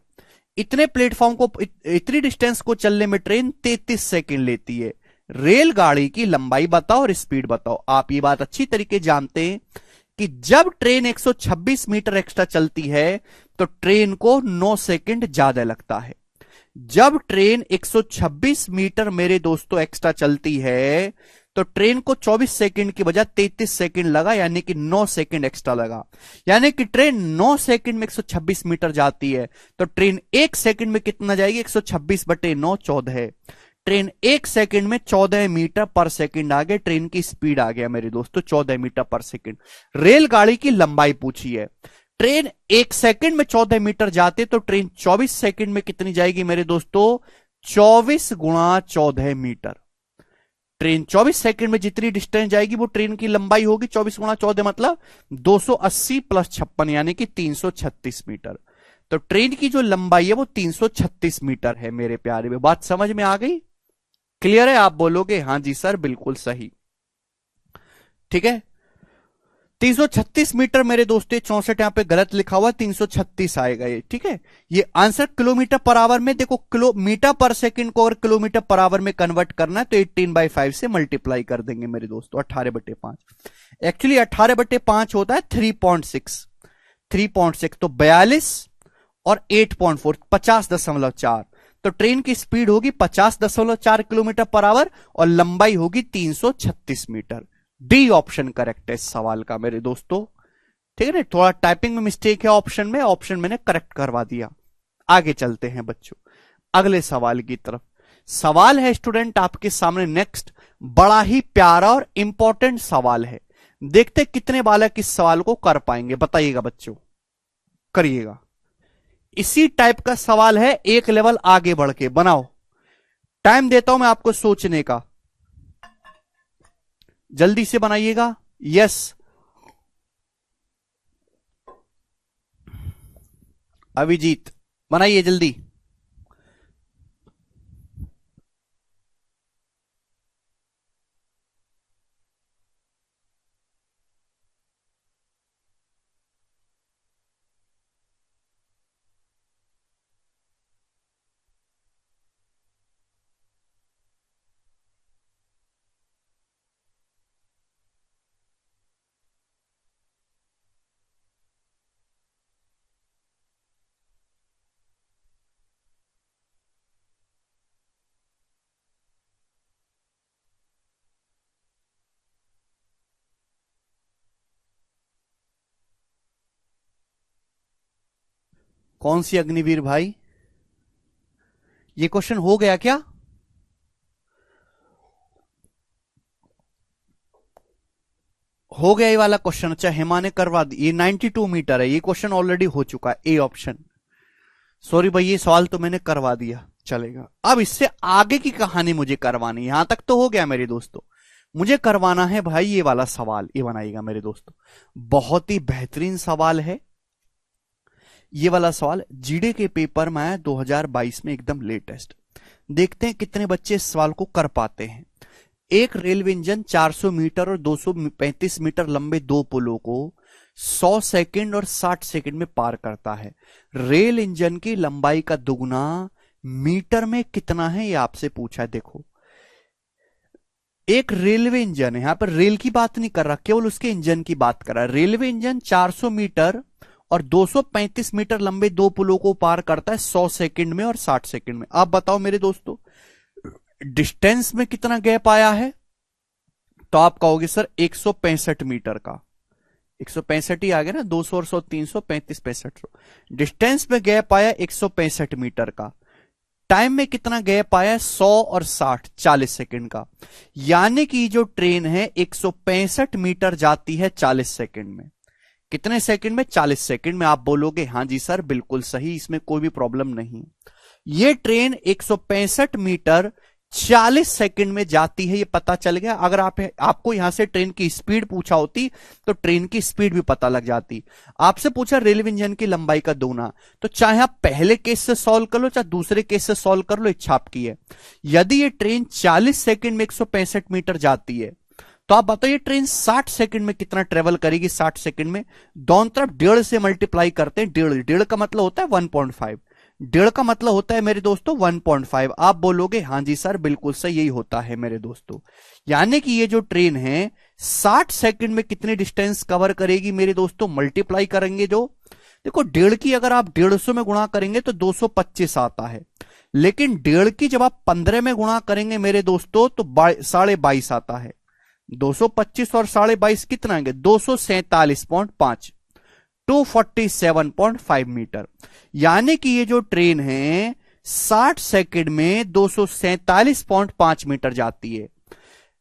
Speaker 1: इतने प्लेटफॉर्म को इतनी डिस्टेंस को चलने में ट्रेन 33 सेकंड लेती है। रेलगाड़ी की लंबाई बताओ और स्पीड बताओ। आप ये बात अच्छी तरीके जानते हैं कि जब ट्रेन 126 मीटर एक्स्ट्रा चलती है तो ट्रेन को 9 सेकंड ज्यादा लगता है। जब ट्रेन 126 मीटर मेरे दोस्तों एक्स्ट्रा चलती है तो ट्रेन को 24 सेकंड की बजाय 33 सेकंड लगा, यानी कि 9 सेकंड एक्स्ट्रा लगा। यानी कि ट्रेन 9 सेकंड में 126 मीटर जाती है तो ट्रेन 1 सेकंड में कितना जाएगी? 126 बटे 9 14 है। ट्रेन 1 सेकंड में 14 मीटर पर सेकंड आ गए। ट्रेन की स्पीड आ गया मेरे दोस्तों 14 मीटर पर सेकंड। रेलगाड़ी की लंबाई पूछी है। ट्रेन 1 सेकंड में 14 मीटर जाते तो ट्रेन 24 सेकंड में कितनी जाएगी मेरे दोस्तों? 24 गुणा 14 मीटर। ट्रेन 24 सेकंड में जितनी डिस्टेंस जाएगी वो ट्रेन की लंबाई होगी। 24 गुणा 14 मतलब 280 प्लस 56 यानी कि 336 मीटर। तो ट्रेन की जो लंबाई है वो 336 मीटर है मेरे प्यारे में। बात समझ में आ गई? क्लियर है? आप बोलोगे हां जी सर बिल्कुल सही। ठीक है, 336 मीटर मेरे दोस्तों। 64 यहां पे गलत लिखा हुआ, 336 आएगा ये। ठीक है, ये आंसर किलोमीटर पर आवर में, देखो किलोमीटर पर सेकंड को अगर किलोमीटर पर आवर में कन्वर्ट करना है तो 18/5 से मल्टीप्लाई कर देंगे मेरे दोस्तों। 18/5 एक्चुअली 18/5 होता है 3.6। 3.6 तो 42 और 8.4 50.4। तो ट्रेन की स्पीड होगी 50.4 किलोमीटर पर आवर और लंबाई होगी 336 मीटर। डी ऑप्शन करेक्ट है इस सवाल का मेरे दोस्तों। ठीक है ना, थोड़ा टाइपिंग में मिस्टेक है ऑप्शन में, ऑप्शन मैंने करेक्ट करवा दिया। आगे चलते हैं बच्चों अगले सवाल की तरफ। सवाल है स्टूडेंट आपके सामने नेक्स्ट, बड़ा ही प्यारा और इंपॉर्टेंट सवाल है। देखते कितने बालक इस सवाल को कर पाएंगे, बताइएगा बच्चों, करिएगा। इसी टाइप का सवाल है, एक लेवल आगे बढ़ के बनाओ। टाइम देता हूं मैं आपको सोचने का, जल्दी से बनाइएगा। यस, अभिजीत बनाइए जल्दी। कौन सी अग्निवीर भाई? ये क्वेश्चन हो गया क्या? हो गया ये वाला क्वेश्चन? अच्छा, हेमा ने करवा दी। ये 92 मीटर है, ये क्वेश्चन ऑलरेडी हो चुका है, ए ऑप्शन। सॉरी भाई, ये सवाल तो मैंने करवा दिया, चलेगा। अब इससे आगे की कहानी मुझे करवानी, यहां तक तो हो गया मेरे दोस्तों। मुझे करवाना है भाई ये वाला सवाल, ये बनाइएगा मेरे दोस्तों। बहुत ही बेहतरीन सवाल है ये वाला सवाल। जीडे के पेपर में आया 2022 में, एकदम लेटेस्ट। देखते हैं कितने बच्चे इस सवाल को कर पाते हैं। एक रेलवे इंजन 400 मीटर और 235 मीटर लंबे दो पुलों को 100 सेकंड और 60 सेकंड में पार करता है। रेल इंजन की लंबाई का दुगुना मीटर में कितना है, ये आपसे पूछा है। देखो, एक रेलवे इंजन है, यहां पर रेल की बात नहीं कर रहा, केवल उसके इंजन की बात कर रहा है। रेलवे इंजन 400 मीटर और 235 मीटर लंबे दो पुलों को पार करता है 100 सेकंड में और 60 सेकंड में। आप बताओ मेरे दोस्तों, डिस्टेंस में कितना गैप आया है? तो आप कहोगे सर 165 मीटर का। 165 ही आ गया ना, 200 और 100 300 35 65। डिस्टेंस में गैप आया 165 मीटर का। टाइम में कितना गैप आया? 100 और 60 40 सेकंड का। यानी कि जो ट्रेन है 165 मीटर जाती है 40 सेकंड में। कितने सेकंड में? 40 सेकंड में। आप बोलोगे हां जी सर बिल्कुल सही, इसमें कोई भी प्रॉब्लम नहीं। ये ट्रेन 165 मीटर 40 सेकंड में जाती है, ये पता चल गया। अगर आपको यहां से ट्रेन की स्पीड पूछा होती तो ट्रेन की स्पीड भी पता लग जाती। आपसे पूछा रेलवे इंजन की लंबाई का दोगुना, तो चाहे आप पहले केस से सॉल्व कर लो चाहे दूसरे केस से सॉल्व कर लो, इच्छा आपकी है। यदि ये ट्रेन 40 सेकंड में 165 मीटर जाती है तो आप बताओ ये ट्रेन 60 सेकंड में कितना ट्रेवल करेगी? 60 सेकंड में दोनों तरफ 1.5 से मल्टीप्लाई करते हैं। 1.5 का मतलब होता है 1.5। डेढ़ का मतलब होता है मेरे दोस्तों 1.5। आप बोलोगे हाँ जी सर बिल्कुल सही, यही होता है मेरे दोस्तों। यानी कि ये जो ट्रेन है 60 सेकंड में कितनी डिस्टेंस कवर करेगी मेरे दोस्तों, मल्टीप्लाई करेंगे जो, देखो डेढ़ की अगर आप 150 में गुणा करेंगे तो 225 आता है, लेकिन डेढ़ की जब आप 15 में गुणा करेंगे मेरे दोस्तों तो 22.5 आता है। 225 और 22.5 कितना आएंगे, 247.5, 247.5 मीटर। यानी कि ये जो ट्रेन है 60 सेकंड में 247.5 मीटर जाती है।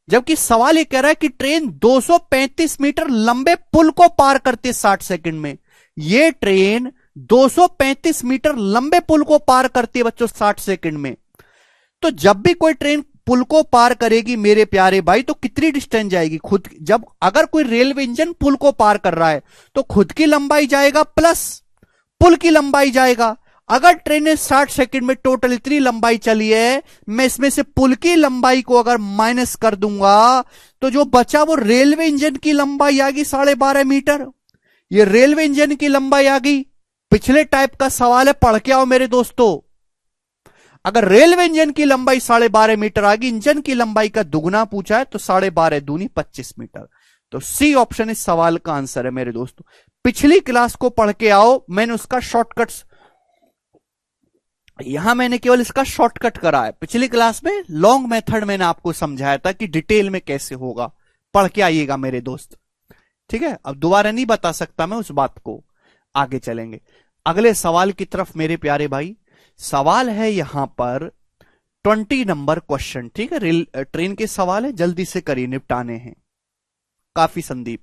Speaker 1: जबकि सवाल ये कह रहा है कि ट्रेन 235 मीटर लंबे पुल को पार करती है 60 सेकंड में। ये ट्रेन 235 मीटर लंबे पुल को पार करती है बच्चों 60 सेकंड में। तो जब भी कोई ट्रेन पुल को पार करेगी मेरे प्यारे भाई तो कितनी डिस्टेंस जाएगी, खुद जब अगर कोई रेलवे इंजन पुल को पार कर रहा है तो खुद की लंबाई जाएगा प्लस पुल की लंबाई जाएगा। अगर ट्रेन ने 60 सेकंड में टोटल इतनी लंबाई चली है, मैं इसमें से पुल की लंबाई को अगर माइनस कर दूंगा तो जो बचा वो रेलवे इंजन की लंबाई आ गई 12.5 मीटर। ये रेलवे इंजन की लंबाई आ गई। पिछले टाइप का सवाल है, पढ़ के आओ मेरे दोस्तों। अगर रेलवे इंजन की लंबाई 12.5 मीटर आ गई, इंजन की लंबाई का दुगना पूछा है तो 12.5 दूनी 25 मीटर। तो सी ऑप्शन इस सवाल का आंसर है मेरे दोस्तों। पिछली क्लास को पढ़ के आओ, मैंने उसका शॉर्टकट, यहां मैंने केवल इसका शॉर्टकट करा है। पिछली क्लास में लॉन्ग मेथड मैंने आपको समझाया था कि डिटेल में कैसे होगा, पढ़ के आइएगा मेरे दोस्त, ठीक है। अब दोबारा नहीं बता सकता मैं उस बात को। आगे चलेंगे अगले सवाल की तरफ मेरे प्यारे भाई। सवाल है यहां पर 20 नंबर क्वेश्चन, ठीक है। रेल ट्रेन के सवाल है, जल्दी से करिए, निपटाने हैं काफी संदीप।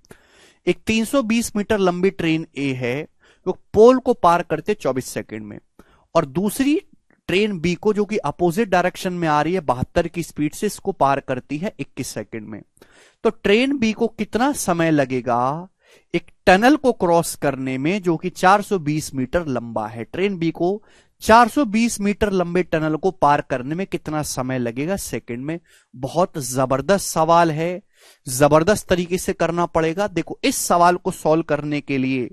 Speaker 1: एक 320 मीटर लंबी ट्रेन ए है, वो पोल को पार करते 24 सेकंड में, और दूसरी ट्रेन बी को जो कि अपोजिट डायरेक्शन में आ रही है 72 की स्पीड से, इसको पार करती है 21 सेकंड में। तो ट्रेन बी को कितना समय लगेगा एक टनल को क्रॉस करने में जो कि 420 मीटर लंबा है। ट्रेन बी को 420 मीटर लंबे टनल को पार करने में कितना समय लगेगा सेकंड में। बहुत जबरदस्त सवाल है, जबरदस्त तरीके से करना पड़ेगा। देखो इस सवाल को सॉल्व करने के लिए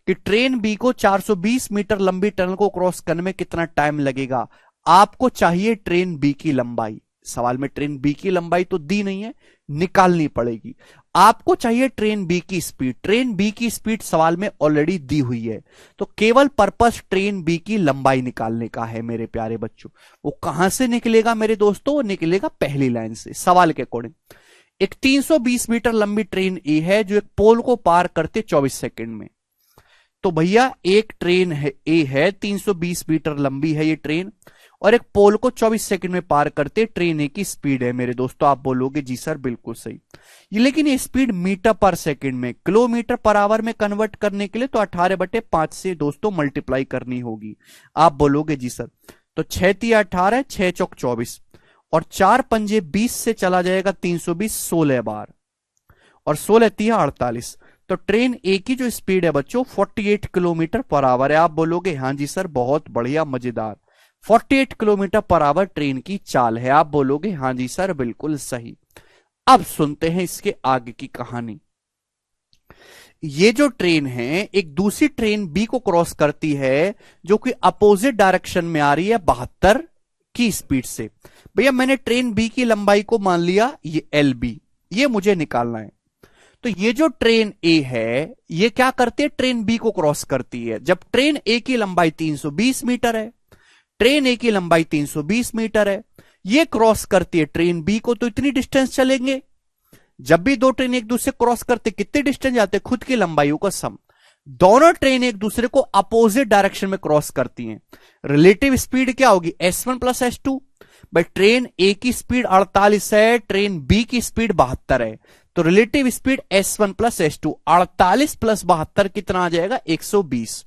Speaker 1: कि ट्रेन बी को 420 मीटर लंबी टनल को क्रॉस करने में कितना टाइम लगेगा, आपको चाहिए ट्रेन बी की लंबाई। सवाल में ट्रेन बी की लंबाई तो दी नहीं है, निकालनी पड़ेगी। आपको चाहिए ट्रेन बी की स्पीड, ट्रेन बी की स्पीड सवाल में ऑलरेडी दी हुई है, तो केवल पर्पस ट्रेन बी की लंबाई निकालने का है मेरे प्यारे बच्चों। वो कहां से निकलेगा मेरे दोस्तों, वो निकलेगा पहली लाइन से सवाल के अकॉर्डिंग। एक 320 मीटर लंबी ट्रेन ए है जो एक पोल को पार करते 24 सेकंड में। तो भैया एक ट्रेन है ए है 320 मीटर लंबी है ये ट्रेन, और एक पोल को 24 सेकंड में पार करते ट्रेन ए की स्पीड है मेरे दोस्तों। आप बोलोगे जी सर बिल्कुल सही, ये लेकिन ये स्पीड मीटर पर सेकंड में, किलोमीटर पर आवर में कन्वर्ट करने के लिए तो 18/5 से दोस्तों मल्टीप्लाई करनी होगी। आप बोलोगे जी सर, तो 6 × 18, 6 × 24, और 4 पंजे 20 से चला जाएगा 320 16 बार, और 16 × 48। तो ट्रेन ए की जो स्पीड है बच्चों 48 किलोमीटर पर आवर है। आप बोलोगे हाँ जी सर बहुत बढ़िया मजेदार, 48 किलोमीटर पर आवर ट्रेन की चाल है। आप बोलोगे हाँ जी सर बिल्कुल सही। अब सुनते हैं इसके आगे की कहानी। ये जो ट्रेन है एक दूसरी ट्रेन बी को क्रॉस करती है जो कि अपोजिट डायरेक्शन में आ रही है 72 की स्पीड से। भैया मैंने ट्रेन बी की लंबाई को मान लिया ये एल बी, ये मुझे निकालना है। तो ये जो ट्रेन ए है ये क्या करती है, ट्रेन बी को क्रॉस करती है। जब ट्रेन ए की लंबाई 320 मीटर है, ट्रेन ए की लंबाई 320 मीटर है, ये क्रॉस करती है ट्रेन बी को, तो इतनी डिस्टेंस चलेंगे। जब भी दो ट्रेन एक दूसरे क्रॉस करते कितने डिस्टेंस जाते, खुद की लंबाइयों का सम। दोनों ट्रेन एक दूसरे को अपोजिट डायरेक्शन में क्रॉस करती हैं। रिलेटिव स्पीड क्या होगी, S1 + S2। भाई ट्रेन ए की स्पीड 48 है, ट्रेन बी की स्पीड 72 है, तो रिलेटिव स्पीड S1 + S2, 48 + 72 कितना आ जाएगा 120।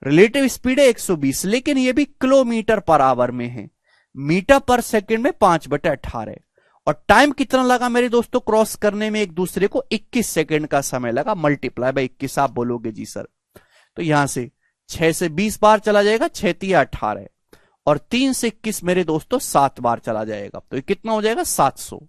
Speaker 1: रिलेटिव स्पीड है 120, लेकिन ये भी किलोमीटर पर आवर में है, मीटर पर सेकंड में 5/18। और टाइम कितना लगा मेरे दोस्तों क्रॉस करने में एक दूसरे को, 21 सेकंड का समय लगा, मल्टीप्लाई बाय 21। आप बोलोगे जी सर, तो यहां से 6 से 20 बार चला जाएगा, 6 × 18, और 3 से 21 मेरे दोस्तों 7 बार चला जाएगा, तो ये कितना हो जाएगा 700।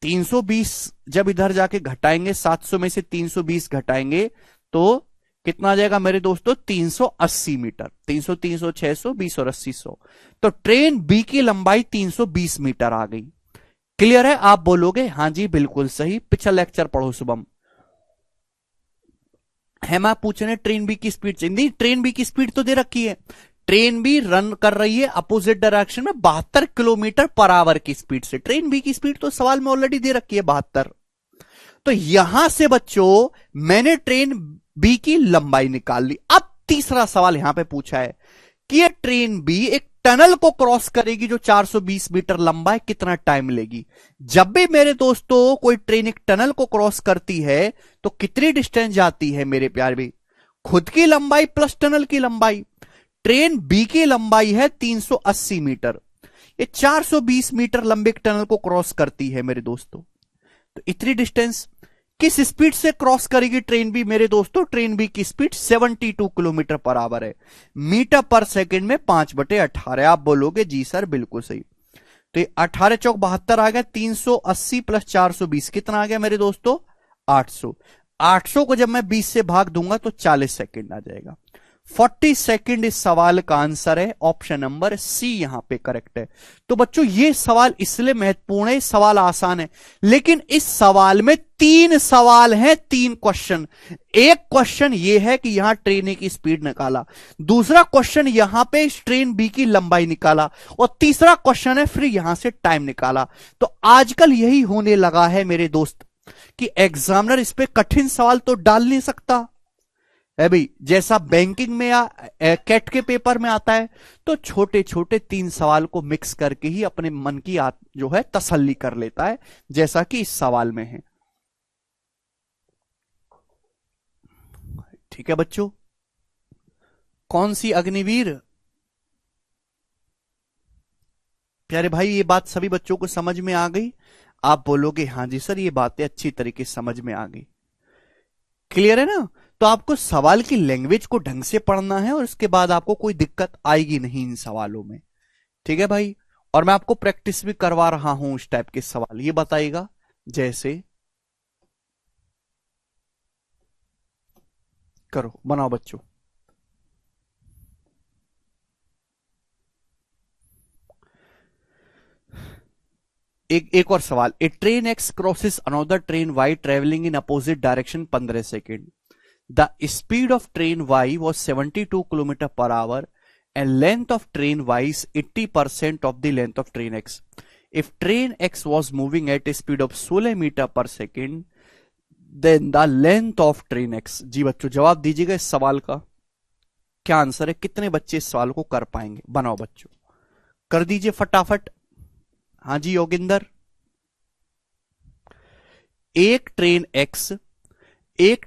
Speaker 1: 320 जब इधर जाके घटाएंगे, 700 में से 320 घटाएंगे तो कितना आ जाएगा मेरे दोस्तों? 380 मीटर। 300 300 600 20 और 80 100। तो ट्रेन बी की लंबाई 320 मीटर आ गई। क्लियर है? आप बोलोगे हां जी बिल्कुल सही। पिछला लेक्चर पढ़ो शुभम। है मैं पूछ रहे ट्रेन बी की स्पीड चाहिए? नहीं, ट्रेन बी की स्पीड तो दे रखी है। ट्रेन बी रन कर रही है अपोजिट डायरेक्शन में 72 किलोमीटर पर आवर की स्पीड से। ट्रेन बी की स्पीड तो सवाल में ऑलरेडी दे रखी है 72। तो यहां से बच्चों मैंने ट्रेन बी की लंबाई निकाल ली। अब तीसरा सवाल यहां पे पूछा है कि ये ट्रेन बी एक टनल को क्रॉस करेगी जो 420 मीटर लंबा है, कितना टाइम लेगी? जब भी मेरे दोस्तों कोई ट्रेन एक टनल को क्रॉस करती है तो कितनी डिस्टेंस जाती है मेरे प्यारे भाई? खुद की लंबाई प्लस टनल की लंबाई। ट्रेन बी की लंबाई है 380 मीटर, ये 420 मीटर लंबे टनल को क्रॉस करती है मेरे दोस्तों। तो इतनी डिस्टेंस किस स्पीड से क्रॉस करेगी ट्रेन बी मेरे दोस्तों? ट्रेन बी की स्पीड 72 किलोमीटर पर आवर है। मीटर पर सेकंड में 5/18। आप बोलोगे जी सर बिल्कुल सही। तो ये 18 चौक 72 आ गया। 380 प्लस 420 कितना आ गया मेरे दोस्तों? 800। 800 को जब मैं 20 से भाग दूंगा तो 40 सेकंड आ जाएगा। 40 सेकंड इस सवाल का आंसर है। ऑप्शन नंबर सी यहां पे करेक्ट है। तो बच्चों ये सवाल इसलिए महत्वपूर्ण है, सवाल आसान है, लेकिन इस सवाल में 3 सवाल हैं, 3 क्वेश्चन। एक क्वेश्चन ये है कि यहां ट्रेन ए की स्पीड निकाला, दूसरा क्वेश्चन यहां पे ट्रेन बी की लंबाई निकाला, और तीसरा क्वेश्चन है फिर यहां से टाइम निकाला। तो आजकल यही होने लगा है मेरे दोस्त कि एग्जामिनर इस पे कठिन सवाल तो डाल नहीं सकता है भाई, जैसा बैंकिंग में या कैट के पेपर में आता है। तो छोटे छोटे 3 सवाल को मिक्स करके ही अपने मन की जो है तसल्ली कर लेता है, जैसा कि इस सवाल में है। ठीक है बच्चों, कौन सी अग्निवीर? प्यारे भाई ये बात सभी बच्चों को समझ में आ गई? आप बोलोगे हां जी सर ये बातें अच्छी तरीके से समझ में आ गई। क्लियर है ना? तो आपको सवाल की लैंग्वेज को ढंग से पढ़ना है और उसके बाद आपको कोई दिक्कत आएगी नहीं इन सवालों में। ठीक है भाई? और मैं आपको प्रैक्टिस भी करवा रहा हूं इस टाइप के सवाल। ये बताइएगा जैसे करो, बनाओ बच्चों। एक और सवाल। A train X crosses another train Y travelling in opposite direction 15 second. The speed of train Y was 72 km per hour and length of train Y is 80% of the length of train X. If train X was moving at a speed of 16 meter per second, then the length of train X. जी बच्चों जवाब दीजिएगा इस सवाल का क्या आंसर है? कितने बच्चे इस सवाल को कर पाएंगे? बनाओ बच्चों, कर दीजिए फटाफट। हाँ जी योगिंदर। एक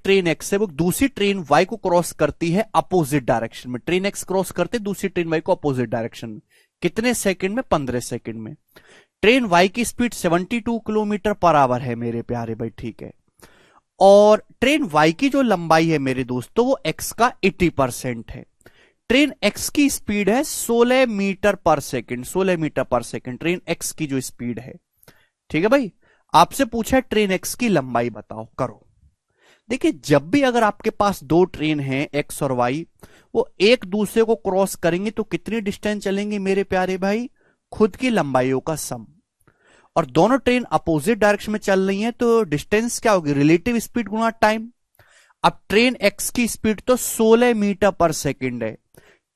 Speaker 1: ट्रेन एक्स है वो दूसरी ट्रेन वाई को क्रॉस करती है अपोजिट डायरेक्शन में। ट्रेन एक्स क्रॉस करते दूसरी ट्रेन वाई को अपोजिट डायरेक्शन में कितने सेकंड में? 15 सेकंड में। ट्रेन वाई की स्पीड 72 किलोमीटर पर आवर है मेरे प्यारे भाई। ठीक है, और ट्रेन वाई की जो लंबाई है मेरे दोस्तों वो एक्स का 80% है। ट्रेन एक्स की स्पीड है 16 मीटर पर सेकंड। 16 मीटर पर सेकंड ट्रेन एक्स की जो स्पीड है। ठीक है भाई, आपसे पूछा है ट्रेन एक्स की लंबाई बताओ। करो। देखिए जब भी अगर आपके पास 2 ट्रेन हैं एक्स और वाई, वो एक दूसरे को क्रॉस करेंगे तो कितनी डिस्टेंस चलेंगे मेरे प्यारे भाई? खुद की लंबाइयों का सम। और दोनों ट्रेन अपोजिट डायरेक्शन में चल रही हैं तो डिस्टेंस क्या होगी? रिलेटिव स्पीड गुणा टाइम। अब ट्रेन एक्स की स्पीड तो 16 मीटर पर सेकंड है,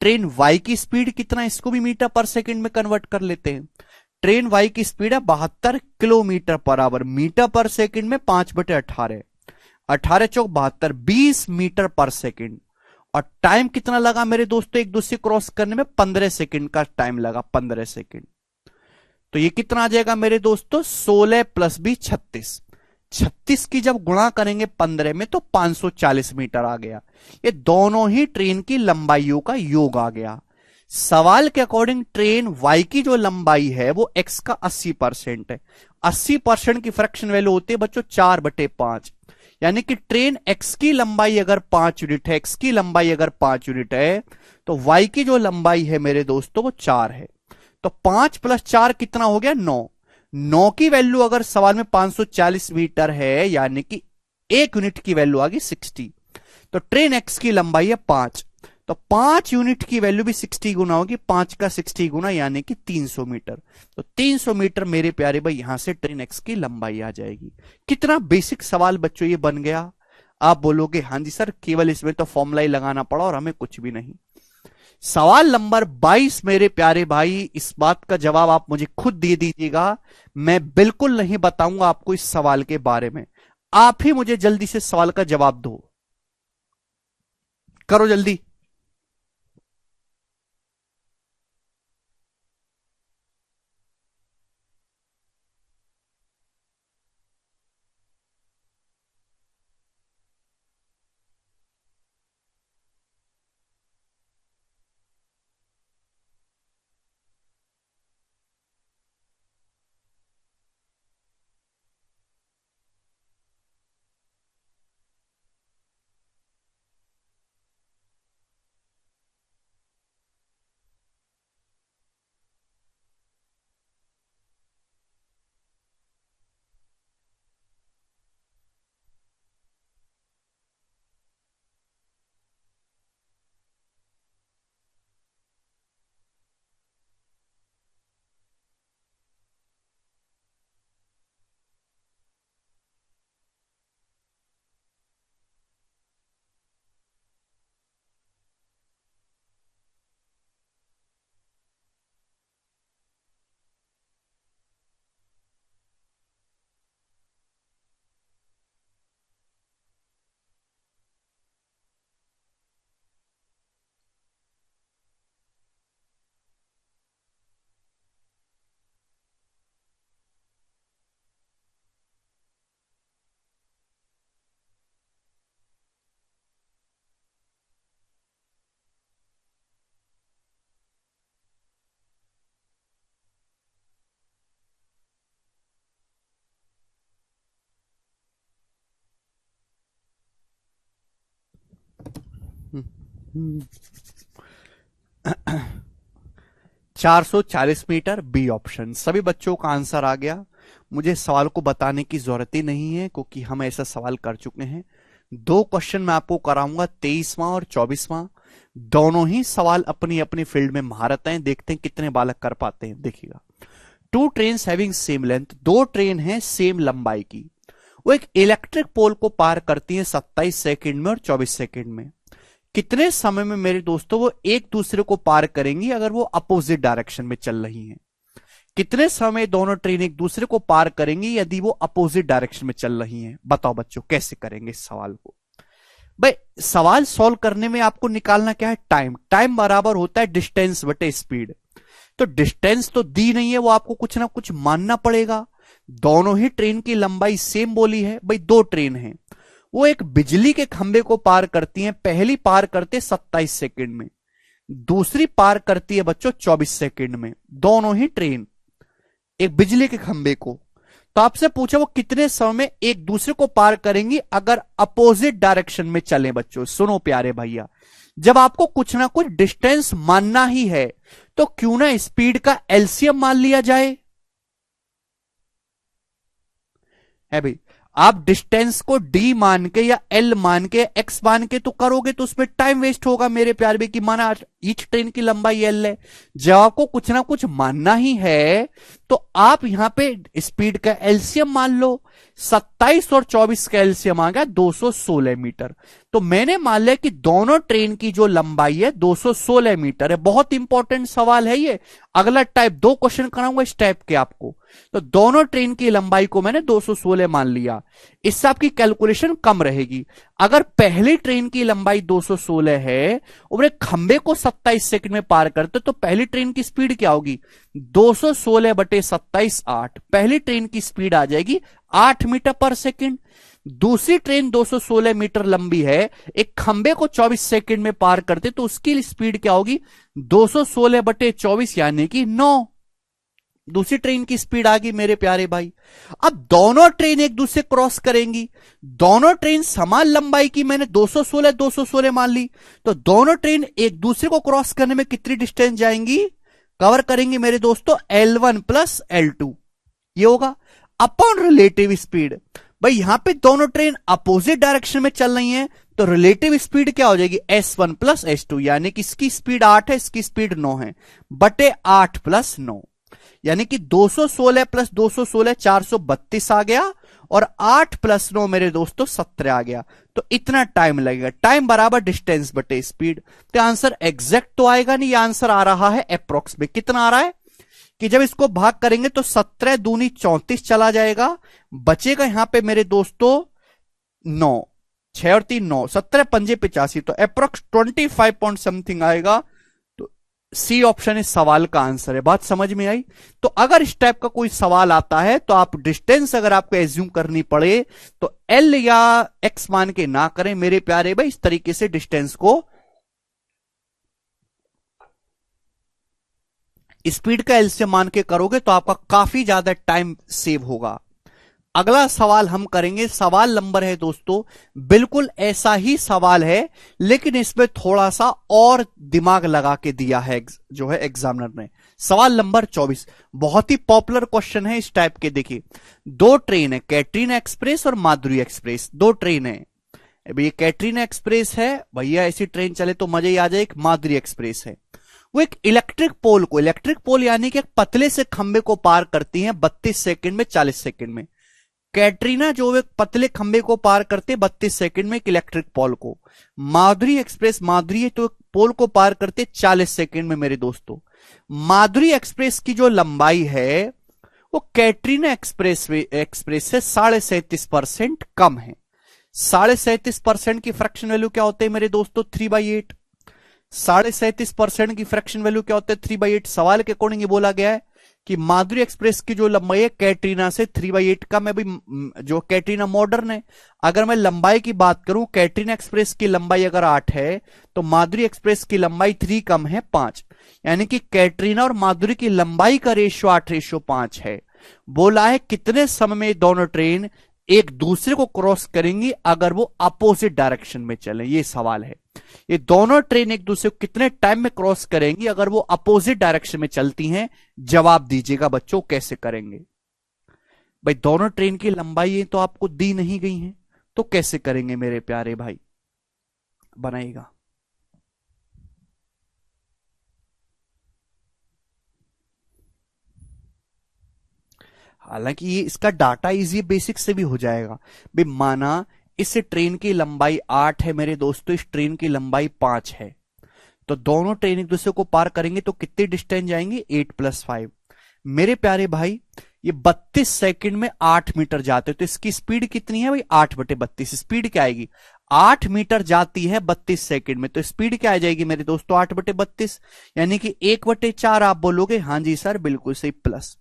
Speaker 1: ट्रेन वाई की स्पीड कितना? इसको भी मीटर पर सेकंड में कन्वर्ट कर लेते हैं। ट्रेन वाई की स्पीड है 72 किलोमीटर पर आवर। मीटर पर सेकंड में 5/18, 18 चौक 72, 20 मीटर पर सेकंड। और टाइम कितना लगा मेरे दोस्तों एक दूसरे क्रॉस करने में? 15 सेकंड का टाइम लगा, 15 सेकंड। तो ये कितना आ जाएगा मेरे दोस्तों? 16 प्लस 20 36। 36 की जब गुणा करेंगे 15 में तो 540 मीटर आ गया। ये दोनों ही ट्रेन की लंबाइयों का योग आ गया। सवाल के अकॉर्डिंग ट्रेन वाई की जो लंबाई है वो एक्स का 80% है। 80% की फ्रैक्शन वैल्यू होती है बच्चों 4/5, यानी कि ट्रेन एक्स की लंबाई अगर 5 यूनिट है, एक्स की लंबाई अगर 5 यूनिट है तो वाई की जो लंबाई है मेरे दोस्तों वो 4 है। तो 5 + 4 कितना हो गया? 9। 9 की वैल्यू अगर सवाल में 540 मीटर है, यानी कि 1 यूनिट की वैल्यू आ गई 60। तो ट्रेन एक्स की लंबाई है 5, तो 5 यूनिट की वैल्यू भी 60 गुना होगी, 5 का 60 गुना यानी कि 300 मीटर। तो 300 मीटर मेरे प्यारे भाई यहां से ट्रेन एक्स की लंबाई आ जाएगी। कितना बेसिक सवाल बच्चों ये बन गया। आप बोलोगे हाँ जी सर, केवल इसमें तो फॉर्मूला ही लगाना पड़ा और हमें कुछ भी नहीं। सवाल नंबर 22 मेरे प्यारे भाई, इस बात का जवाब आप मुझे खुद दे दीजिएगा, मैं बिल्कुल नहीं बताऊंगा आपको इस सवाल के बारे में। आप ही मुझे जल्दी से सवाल का जवाब दो, करो जल्दी। हम्म। 440 मीटर, बी ऑप्शन। सभी बच्चों का आंसर आ गया। मुझे सवाल को बताने की जरूरत ही नहीं है क्योंकि हम ऐसा सवाल कर चुके हैं। 2 क्वेश्चन मैं आपको कराऊंगा, 23वां और 24वां। दोनों ही सवाल अपनी अपनी फील्ड में महारत हैं, देखते हैं कितने बालक कर पाते हैं। देखिएगा, 2 train having same length, 2 train हैं सेम लंबाई की, वो एक इलेक्ट्रिक पोल को पार करती हैं 27 सेकंड में और 24 सेकंड में। कितने समय में मेरे दोस्तों वो एक दूसरे को पार करेंगी अगर वो अपोजिट डायरेक्शन में चल रही हैं? कितने समय दोनों ट्रेन एक दूसरे को पार करेंगी यदि वो अपोजिट डायरेक्शन में चल रही हैं? बताओ बच्चों कैसे करेंगे इस सवाल को। भाई सवाल सॉल्व करने में आपको निकालना क्या है? टाइम। टाइम बराबर होता है डिस्टेंस बटे स्पीड। तो डिस्टेंस तो दी नहीं है, वो आपको कुछ ना कुछ मानना पड़ेगा। दोनों ही ट्रेन की लंबाई सेम बोली है। भाई 2 ट्रेन हैं, वो एक बिजली के खंभे को पार करती हैं। पहली पार करते 27 सेकंड में, दूसरी पार करती है बच्चों 24 सेकंड में। दोनों ही ट्रेन एक बिजली के खंभे को। तो आपसे पूछा वो कितने समय में एक दूसरे को पार करेंगी अगर अपोजिट डायरेक्शन में चले? बच्चों सुनो प्यारे भैया, जब आपको कुछ ना कुछ डिस्टेंस मानना ही है तो क्यों ना स्पीड का एलसीएम मान लिया जाए? है भाई, आप डिस्टेंस को डी मान के या एल मान के एक्स मान के तो करोगे तो उसमें टाइम वेस्ट होगा मेरे प्यारे भाई। की माना ईच ट्रेन की लंबाई एल है, जब आपको कुछ ना कुछ मानना ही है तो आप यहां पे स्पीड का एलसीएम मान लो। 27 और 24 का एलसीएम आ गया 216 मीटर। तो मैंने मान लिया कि दोनों ट्रेन की जो लंबाई है 216 मीटर है। बहुत इंपॉर्टेंट सवाल है ये। अगला टाइप 2 क्वेश्चन कराऊंगा इस टाइप के आपको। तो दोनों ट्रेन की लंबाई को मैंने 216 मान लिया। इससे आपकी कैलकुलेशन कम रहेगी। अगर पहली ट्रेन की लंबाई 216 है और एक खंबे को 27 सेकंड में पार करते तो पहली ट्रेन की स्पीड क्या होगी? 216 बटे 27 8। पहली ट्रेन की स्पीड आ जाएगी 8 मीटर पर सेकंड। दूसरी ट्रेन 216 मीटर लंबी है, एक खंबे को 24 सेकंड में पार करते तो उसकी स्पीड क्या होगी? 216 बटे 24 यानी कि 9। दूसरी ट्रेन की स्पीड आ गई मेरे प्यारे भाई। अब दोनों ट्रेन एक दूसरे क्रॉस करेंगी। दोनों ट्रेन समान लंबाई की, मैंने 216 216 मान ली। तो दोनों ट्रेन एक दूसरे को क्रॉस करने में कितनी डिस्टेंस जाएंगी? कवर करेंगे मेरे दोस्तों L1 प्लस L2। ये होगा अपॉन रिलेटिव स्पीड। भाई यहां पे दोनों ट्रेन अपोजिट डायरेक्शन में चल रही हैं, तो रिलेटिव स्पीड क्या हो जाएगी, S1 प्लस S2, यानी कि इसकी स्पीड 8 है, इसकी स्पीड 9 है, बटे 8 प्लस 9, यानी कि 216 प्लस 216 432 आ गया, और 8 प्लस 9 मेरे दोस्तों 17 आ गया। तो इतना टाइम लगेगा, टाइम बराबर डिस्टेंस बटे स्पीड। तो आंसर एग्जैक्ट तो आएगा नहीं, ये आंसर आ रहा है अप्रोक्स में। कितना आ रहा है कि जब इसको भाग करेंगे तो 17 दूनी 34 चला जाएगा, बचेगा यहां पे मेरे दोस्तों 9, 6 और 3 9, 17 पंजे 85, तो अप्रोक्स 25 पॉइंट समथिंग आएगा। तो सी ऑप्शन इस सवाल का आंसर है। बात समझ में आई? तो अगर इस टाइप का कोई सवाल आता है तो आप डिस्टेंस अगर आपको एज्यूम करनी पड़े तो एल या एक्स मान के ना करें मेरे प्यारे भाई, इस तरीके से डिस्टेंस को स्पीड का एल से मान के करोगे तो आपका काफी ज्यादा टाइम सेव होगा। अगला सवाल हम करेंगे, सवाल नंबर है दोस्तों, बिल्कुल ऐसा ही सवाल है, लेकिन इसमें थोड़ा सा और दिमाग लगा के दिया है जो है एग्जामिनर ने। सवाल नंबर 24 बहुत ही पॉपुलर क्वेश्चन है इस टाइप के। देखिए, दो ट्रेन है, कैटरीना एक्सप्रेस और माधुरी एक्सप्रेस, दो ट्रेन है। ये कैटरीना एक्सप्रेस है भैया, ऐसी ट्रेन चले तो मजा ही आ जाए। एक माधुरी एक्सप्रेस है, वो एक इलेक्ट्रिक पोल यानी कि एक पतले से खंबे को पार करती है 32 सेकंड में, 40 सेकंड में। कैटरीना जो एक पतले खंबे को पार करते 32 सेकंड में एक इलेक्ट्रिक पोल को। माधुरी एक्सप्रेस, माधुरी तो एक पोल को पार करते 40 सेकंड में मेरे दोस्तों। माधुरी एक्सप्रेस की जो लंबाई है वो कैटरीना एक्सप्रेस से 37.5% कम है। 37.5% की फ्रैक्शन वैल्यू क्या होते हैं मेरे दोस्तों, 3/8। 37.5% की फ्रैक्शन वैल्यू क्या होते हैं, 3/8। सवाल के अकॉर्डिंग ये बोला गया है कि माधुरी एक्सप्रेस की जो लंबाई है कैटरीना से 3/8 कम है। भाई जो कैटरीना मॉडर्न है, अगर मैं लंबाई की बात करूं, कैटरीना एक्सप्रेस की लंबाई अगर 8 है तो माधुरी एक्सप्रेस की लंबाई 3 कम है 5, यानी कि कैटरीना और माधुरी की लंबाई का रेशियो 8:5 है। बोला है कितने समय में दोनों ट्रेन एक दूसरे को क्रॉस करेंगी अगर वो अपोजिट डायरेक्शन में चले, ये सवाल है। ये दोनों ट्रेन एक दूसरे को कितने टाइम में क्रॉस करेंगी अगर वो अपोजिट डायरेक्शन में चलती हैं? जवाब दीजिएगा बच्चों, कैसे करेंगे? भाई दोनों ट्रेन की लंबाई तो आपको दी नहीं गई है, तो कैसे करेंगे मेरे प्यारे भाई? बनाइएगा। हालांकि ये इसका डाटा इजी बेसिक से भी हो जाएगा। भाई माना इस ट्रेन की लंबाई 8 है मेरे दोस्तों, इस ट्रेन की लंबाई 5 है, तो दोनों ट्रेन एक दूसरे को पार करेंगे तो कितनी डिस्टेंस जाएंगे, 8 + 5। मेरे प्यारे भाई ये 32 सेकंड में 8 मीटर जाते हैं, तो इसकी स्पीड कितनी है भाई, 8/32। स्पीड क्या आएगी, 8 मीटर जाती है 32 सेकंड में, तो स्पीड क्या आ जाएगी मेरे दोस्तों, 8/32, यानी कि 1/4 आप बोलोगे। हाँ जी सर, बिल्कुल सही। प्लस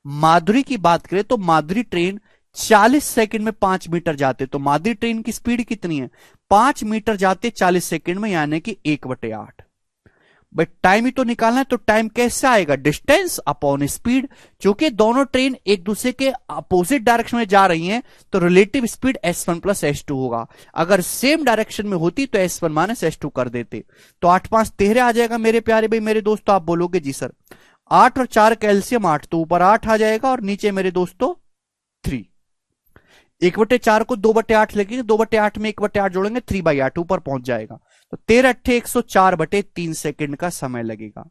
Speaker 1: माधुरी की बात करें तो माधुरी ट्रेन 40 सेकंड में 5 मीटर जाते, तो माधुरी ट्रेन की स्पीड कितनी है, 5 मीटर जाते 40 सेकंड में, यानी कि 1/8। बट टाइम ही तो निकालना है, तो टाइम कैसे आएगा, डिस्टेंस अपॉन स्पीड। क्योंकि दोनों ट्रेन एक दूसरे के अपोजिट डायरेक्शन में जा रही हैं, तो रिलेटिव स्पीड S1 + S2 होगा। अगर सेम डायरेक्शन में होती तो S1 - S2 कर देते। तो 8 × 5 = 13 आ जाएगा मेरे प्यारे भाई। मेरे दोस्तों आप बोलोगे जी सर 8 और 4 कैल्शियम 8, तो ऊपर 8 आ जाएगा और नीचे मेरे दोस्तों 3। 1/4 को 2/8 लगेंगे, 2/8 में 1/8 जोड़ेंगे, 3/8 ऊपर पहुंच जाएगा। तो 13 × 8 = 104/3 सेकंड का समय लगेगा।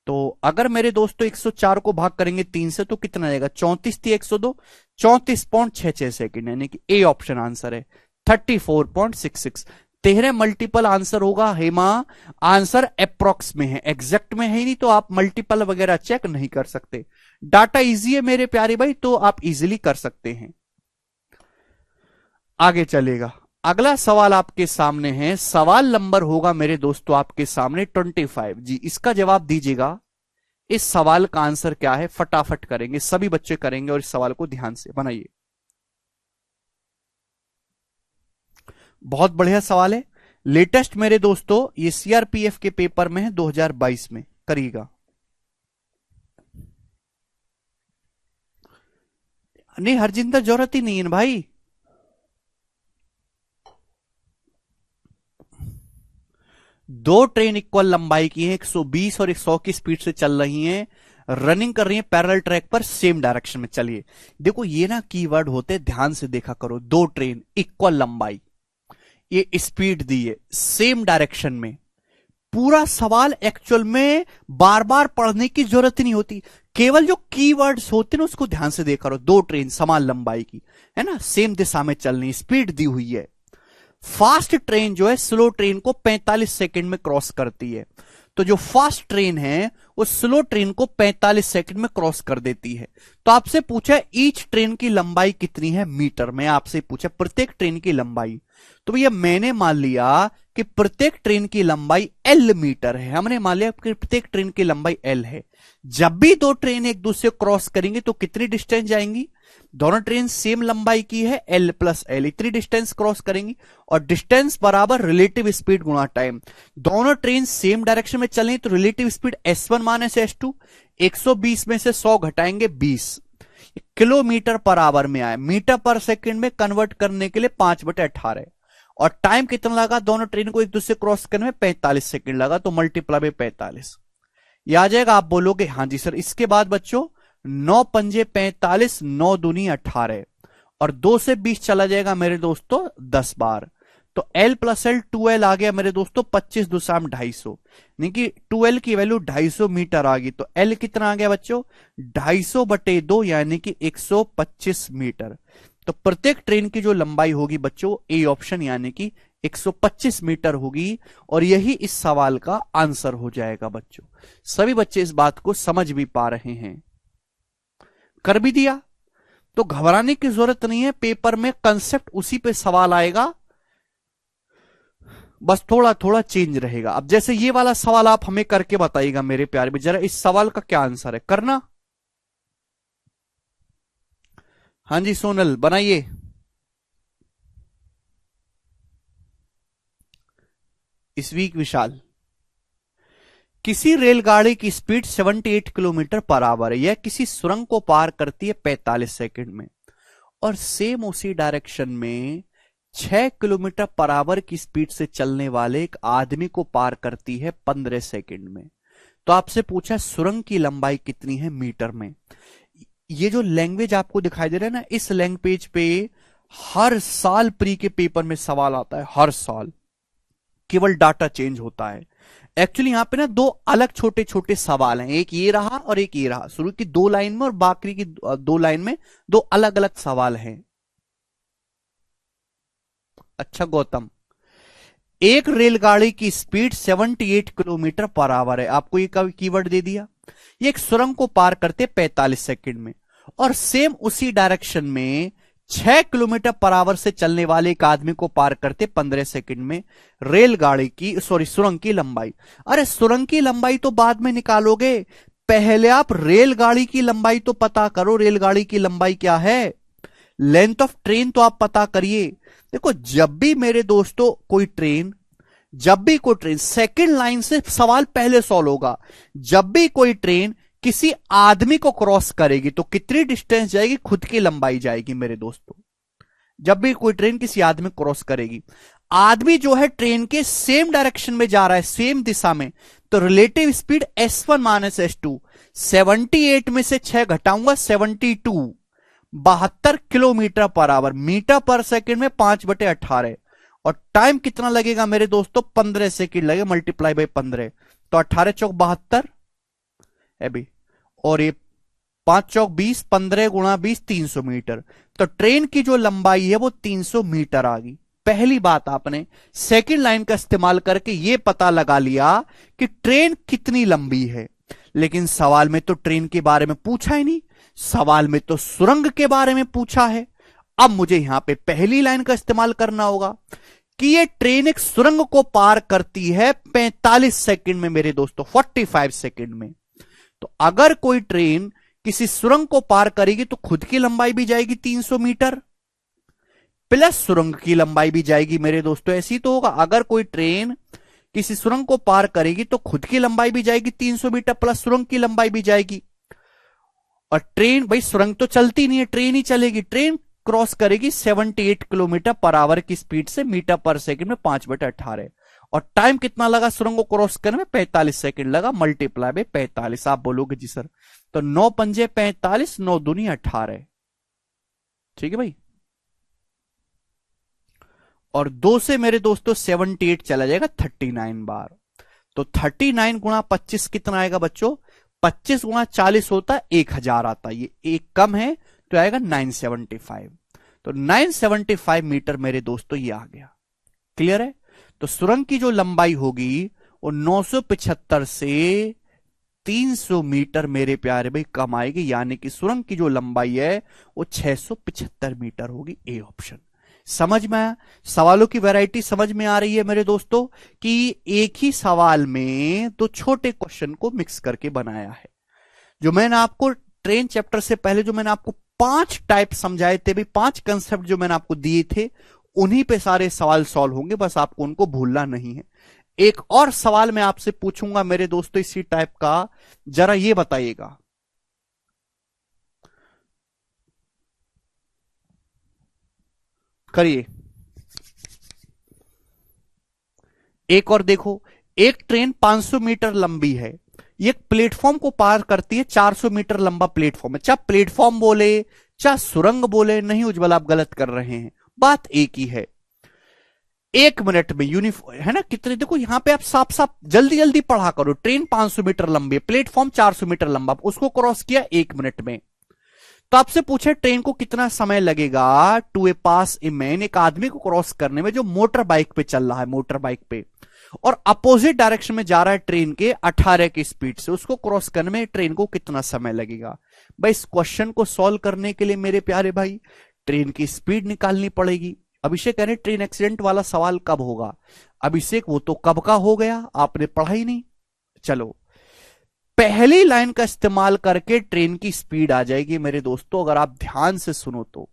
Speaker 1: तो अगर मेरे दोस्तों 104 को भाग करेंगे 3 से तो कितना आएगा, 34 थी 102, 34.66 सेकंड, यानी कि ए ऑप्शन आंसर है 34.66। 13 मल्टीपल आंसर होगा हेमा, आंसर अप्रोक्स में है, एग्जैक्ट में है ही नहीं, तो आप मल्टीपल वगैरह चेक नहीं कर सकते। डाटा इजी है मेरे प्यारे भाई, तो आप इजीली कर सकते हैं। आगे चलेगा, अगला सवाल आपके सामने है, सवाल नंबर होगा मेरे दोस्तों आपके सामने 25 जी। इसका जवाब दीजिएगा, इस सवाल का आंसर क्या है, फटाफट करेंगे, सभी बच्चे करेंगे और इस सवाल को ध्यान से बनाइए। बहुत बढ़िया सवाल है, लेटेस्ट मेरे दोस्तों, ये सीआरपीएफ के पेपर में है 2022 में, करिएगा। नहीं हरजिंदर, जरूरत ही नहीं है भाई। दो ट्रेन इक्वल लंबाई की हैं, 120 और 100 की स्पीड से चल रही हैं। रनिंग कर रही है पैरेलल ट्रैक पर सेम डायरेक्शन में। चलिए देखो ये ना कीवर्ड होते, ध्यान से देखा करो। दो ट्रेन इक्वल लंबाई, ये स्पीड दी है सेम डायरेक्शन में। पूरा सवाल एक्चुअल में बार बार पढ़ने की जरूरत नहीं होती, केवल जो कीवर्ड्स होते हैं ना उसको ध्यान से देखा करो। दो ट्रेन समान लंबाई की है ना, सेम दिशा में चलनी, स्पीड दी हुई है। फास्ट ट्रेन जो है स्लो ट्रेन को 45 सेकंड में क्रॉस करती है, तो जो फास्ट ट्रेन है वो स्लो ट्रेन को 45 सेकंड में क्रॉस कर देती है। तो आपसे पूछा ईच ट्रेन की लंबाई कितनी है मीटर में, आपसे पूछा प्रत्येक ट्रेन की लंबाई। तो भैया मैंने मान लिया कि प्रत्येक ट्रेन की लंबाई L मीटर है। हमने मान लिया कि प्रत्येक ट्रेन की लंबाई L है। जब भी दो ट्रेन एक दूसरे क्रॉस करेंगे तो कितनी डिस्टेंस जाएंगी, दोनों ट्रेन सेम लंबाई की है L प्लस L, इतनी डिस्टेंस क्रॉस करेंगी। और डिस्टेंस बराबर रिलेटिव स्पीड गुणा टाइम। दोनों ट्रेन सेम डायरेक्शन में चलें तो relative speed S1 minus S2, 120 में से 100 घटाएंगे 20, किलोमीटर पर आवर में आए। मीटर पर सेकंड में कन्वर्ट करने के लिए 5/18। और टाइम कितना लगा दोनों ट्रेन को एक दूसरे क्रॉस करने में, 45 सेकंड लगा। तो मल्टीप्लाई बाय 45 ये आ जाएगा। आप बोलोगे हाँ जी सर। इसके बाद बच्चों 9 पंजे 45, 9 दूनी 18, और 2 से 20 चला जाएगा मेरे दोस्तों 10 बार। तो L प्लस L 2L आ गया मेरे दोस्तों 25 दूसरा 250, यानी कि 2L की वैल्यू 250 मीटर आ गई। तो L कितना आ गया बच्चों 250/2 यानी कि 125 मीटर। तो प्रत्येक ट्रेन की जो लंबाई होगी बच्चों ए ऑप्शन यानी कि 125 मीटर होगी, और यही इस सवाल का आंसर हो जाएगा बच्चों। सभी बच्चे इस बात को समझ भी पा रहे हैं, कर भी दिया। तो घबराने की जरूरत नहीं है, पेपर में कंसेप्ट उसी पे सवाल आएगा, बस थोड़ा थोड़ा चेंज रहेगा। अब जैसे ये वाला सवाल आप हमें करके बताइएगा मेरे प्यारे भी, जरा इस सवाल का क्या आंसर है करना। हाँ जी सोनल बनाइए। इस वीक विशाल, किसी रेलगाड़ी की स्पीड 78 किलोमीटर पर आवर है, यह किसी सुरंग को पार करती है 45 सेकंड में, और सेम उसी डायरेक्शन में 6 किलोमीटर पर आवर की स्पीड से चलने वाले एक आदमी को पार करती है 15 सेकंड में। तो आपसे पूछा सुरंग की लंबाई कितनी है मीटर में। ये जो लैंग्वेज आपको दिखाई दे रहा है ना, इस लैंग्वेज पे हर साल प्री के पेपर में सवाल आता है, हर साल, केवल डाटा चेंज होता है। एक्चुअली यहां पे ना दो अलग छोटे छोटे सवाल हैं, एक ये रहा और एक ये रहा, शुरू की 2 लाइन में और बाकी की 2 लाइन में 2 अलग अलग सवाल हैं। अच्छा गौतम, एक रेलगाड़ी की स्पीड 78 किलोमीटर पर आवर है, आपको ये कीवर्ड दे दिया। ये एक सुरंग को पार करते 45 सेकंड में, और सेम उसी डायरेक्शन में 6 किलोमीटर पर आवर से चलने वाले एक आदमी को पार करते 15 सेकंड में। रेलगाड़ी की सुरंग की लंबाई, अरे सुरंग की लंबाई तो बाद में निकालोगे, पहले आप रेलगाड़ी की लंबाई तो पता करो। रेलगाड़ी की लंबाई क्या है, लेंथ ऑफ ट्रेन तो आप पता करिए। देखो जब भी मेरे दोस्तों कोई ट्रेन, सेकंड लाइन से सवाल पहले सॉल्व होगा। जब भी कोई ट्रेन किसी आदमी को क्रॉस करेगी तो कितनी डिस्टेंस जाएगी, खुद की लंबाई जाएगी मेरे दोस्तों। जब भी कोई ट्रेन किसी आदमी को क्रॉस करेगी, आदमी जो है ट्रेन के सेम डायरेक्शन में जा रहा है, सेम दिशा में, तो relative speed S1 minus S2, 78 में से 6 घटाऊंगा 72, 72 किलोमीटर पर आवर, मीटर पर सेकंड में 5/18। और टाइम कितना लगेगा मेरे दोस्तों 15 सेकंड लगेगा, मल्टीप्लाई बाय 15, तो 18 चौक 72 अभी, और ये 5 चौक 20, 15 गुणा 20, 300 मीटर। तो ट्रेन की जो लंबाई है वो 300 मीटर आ गई। पहली बात आपने सेकंड लाइन का इस्तेमाल करके ये पता लगा लिया कि ट्रेन कितनी लंबी है। लेकिन सवाल में तो ट्रेन के बारे में पूछा ही नहीं, सवाल में तो सुरंग के बारे में पूछा है। अब मुझे यहां पे पहली लाइन का इस्तेमाल करना होगा कि ये ट्रेन एक सुरंग को पार करती है 45 सेकंड में मेरे दोस्तों, 45 सेकंड में। तो अगर कोई ट्रेन किसी सुरंग को पार करेगी तो खुद की लंबाई भी जाएगी 300 मीटर, प्लस सुरंग की लंबाई भी जाएगी मेरे दोस्तों। ऐसी तो होगा, अगर कोई ट्रेन किसी सुरंग को पार करेगी तो खुद की लंबाई भी जाएगी 300 मीटर, प्लस सुरंग की लंबाई भी जाएगी। और ट्रेन, भाई सुरंग तो चलती नहीं है, ट्रेन ही चलेगी। ट्रेन क्रॉस करेगी 78 किलोमीटर पर आवर की स्पीड से, मीटर पर सेकंड में 5/18। और टाइम कितना लगा सुरंग को क्रॉस करने में, 45 सेकंड लगा, मल्टीप्लाई बाय 45। आप बोलोगे जी सर तो 9 पंजे 45, 9 दूनी 18। ठीक है भाई। और 2 से मेरे दोस्तों 78 चला जाएगा 39 बार। तो 39 गुणा 25 कितना आएगा बच्चों? 25 गुणा 40 होता है 1000 आता है। ये एक कम है तो आएगा 975। तो 975 मीटर मेरे दोस्तों ये आ गया। क्लियर है? तो सुरंग की जो लंबाई होगी वो 975 से 300 मीटर मेरे प्यारे भाई कम आएगी, यानी कि सुरंग की जो लंबाई है वो 675 मीटर होगी। A option. समझ में आया? सवालों की वैरायटी समझ में आ रही है मेरे दोस्तों कि एक ही सवाल में दो छोटे क्वेश्चन को मिक्स करके बनाया है। जो मैंने आपको ट्रेन चैप्टर से पहले जो मैंने आपको 5 टाइप समझाए थे भी, 5 कंसेप्ट जो मैंने आपको दिए थे, उन्हीं पे सारे सवाल सॉल्व होंगे, बस आपको उनको भूलना नहीं है। एक और सवाल मैं आपसे पूछूंगा मेरे दोस्तों इसी टाइप का, जरा ये बताइएगा। करिए। एक और देखो, एक ट्रेन 500 मीटर लंबी है, ये एक प्लेटफॉर्म को पार करती है। 400 मीटर लंबा प्लेटफॉर्म है। चाहे प्लेटफॉर्म बोले चाहे सुरंग बोले, नहीं उज्ज्वल आप गलत कर रहे हैं, बात एक ही है। 1 मिनट में यूनिफॉर्म है ना कितने, देखो यहां पे आप साफ साफ जल्दी जल्दी पढ़ा करो। ट्रेन 500 मीटर लंबी है, प्लेटफॉर्म 400 मीटर लंबा, उसको क्रॉस किया 1 मिनट में। तो आपसे पूछे ट्रेन को कितना समय लगेगा to A pass a man, एक आदमी को क्रॉस करने में जो मोटर बाइक पे चल रहा है, मोटर बाइक पे, और अपोजिट डायरेक्शन में जा रहा है ट्रेन के 18 की स्पीड से, उसको क्रॉस करने में ट्रेन को कितना समय लगेगा। भाई इस क्वेश्चन को सॉल्व करने के लिए मेरे प्यारे भाई ट्रेन की स्पीड निकालनी पड़ेगी। अभिषेक कह रहे ट्रेन एक्सीडेंट वाला सवाल कब होगा? अभिषेक वो तो कब का हो गया, आपने पढ़ा ही नहीं। चलो, पहली लाइन का इस्तेमाल करके ट्रेन की स्पीड आ जाएगी मेरे दोस्तों, अगर आप ध्यान से सुनो तो।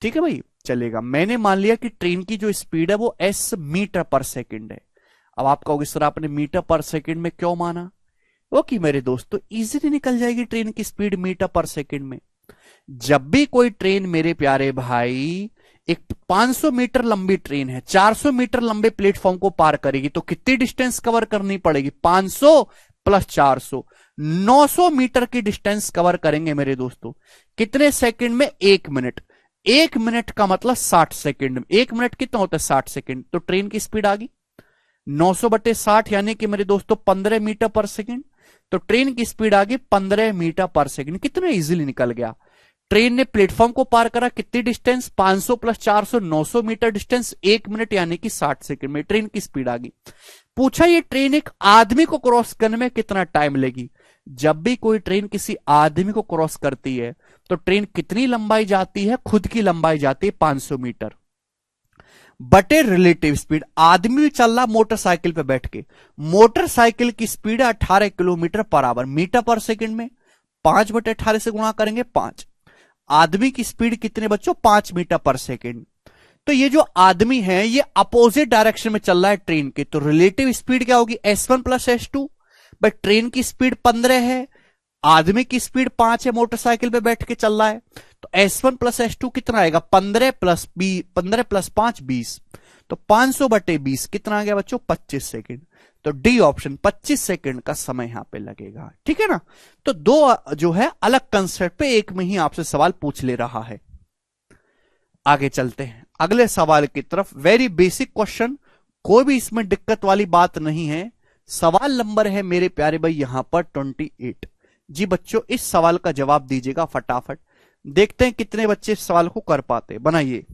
Speaker 1: ठीक है भाई, चलेगा। मैंने मान लिया कि ट्रेन की जो स्पीड है वो एस मीटर पर सेकंड है। अब आप कहोगे सर आपने मीटर पर सेकंड में क्यों माना? ओके मेरे दोस्तों, इजीली निकल जाएगी ट्रेन की स्पीड मीटर पर सेकंड में। जब भी कोई ट्रेन मेरे प्यारे भाई, एक 500 मीटर लंबी ट्रेन है, 400 मीटर लंबे प्लेटफॉर्म को पार करेगी तो कितनी डिस्टेंस कवर करनी पड़ेगी? 500 प्लस 400, 900 मीटर की डिस्टेंस कवर करेंगे मेरे दोस्तों। कितने सेकंड में? 1 मिनट। 1 मिनट का मतलब 60 सेकंड। 1 मिनट कितना होता है? 60 सेकंड। तो ट्रेन की स्पीड आ गई 900/60, यानी कि मेरे दोस्तों 15 मीटर पर सेकंड। तो ट्रेन की स्पीड आ गई 15 मीटर पर सेकंड। कितने इजीली निकल गया। ट्रेन ने प्लेटफॉर्म को पार करा, कितनी distance? 500 plus 400, 900 metre distance, 1 minute यानी कि 60 सेकंड में ट्रेन की स्पीड आ गई। पूछा ये ट्रेन एक आदमी को क्रॉस करने में कितना टाइम लेगी? जब भी कोई ट्रेन किसी आदमी को क्रॉस करती है तो ट्रेन कितनी लंबाई जाती है? खुद की लंबाई जाती है 500 मीटर बटे रिलेटिव स्पीड। आदमी भी चल रहा मोटरसाइकिल पे बैठ के, मोटरसाइकिल की स्पीड है 18 किलोमीटर पर आवर, मीटर पर सेकंड में 5/18 से गुणा करेंगे 5। आदमी की स्पीड कितने बच्चों? 5 मीटर पर सेकंड। तो ये जो आदमी है ये अपोजिट डायरेक्शन में चल रहा है ट्रेन के, तो रिलेटिव स्पीड क्या होगी? S1 plus S2। But train की स्पीड 15 है, आदमी की स्पीड 5 है, मोटरसाइकिल पे बैठ के चल रहा है, तो S1 प्लस S2 कितना आएगा? 15 प्लस 5 20। तो 500/20 कितना आ गया बच्चों? 25 सेकंड। तो डी ऑप्शन 25 सेकंड का समय यहां पे लगेगा। ठीक है ना? तो दो जो है अलग कंसेप्ट पे एक में ही आपसे सवाल पूछ ले रहा है। आगे चलते हैं अगले सवाल की तरफ। वेरी बेसिक क्वेश्चन, कोई भी इसमें दिक्कत वाली बात नहीं है। सवाल नंबर है मेरे प्यारे भाई यहां पर 28। जी बच्चों इस सवाल का जवाब दीजिएगा फटाफट। देखते हैं कितने बच्चे इस सवाल को कर पाते। बनाइए।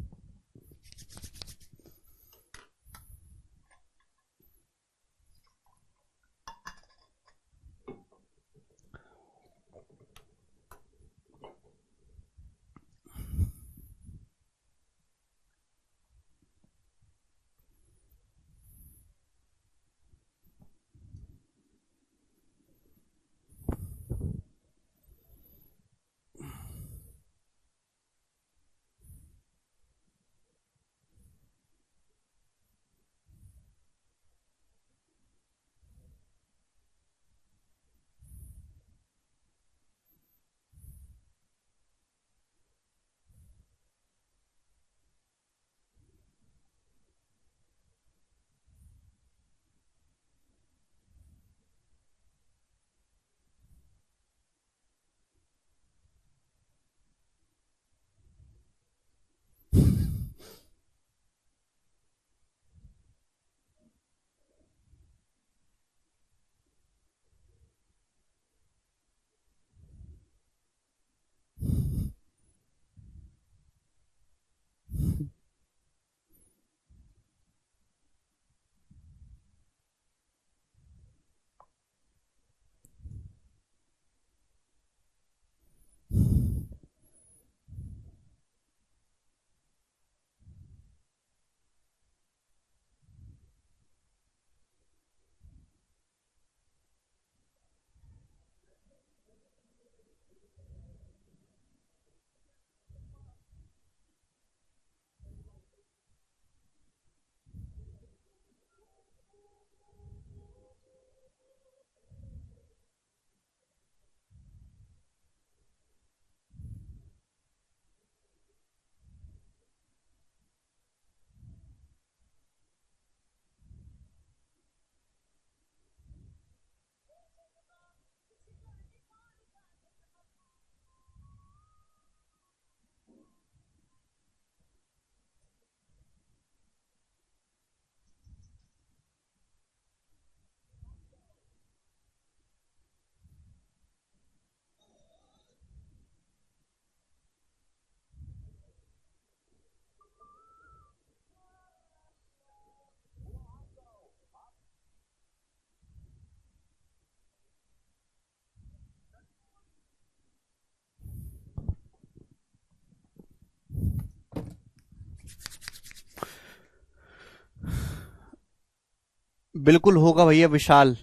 Speaker 1: बिल्कुल होगा भैया विशाल,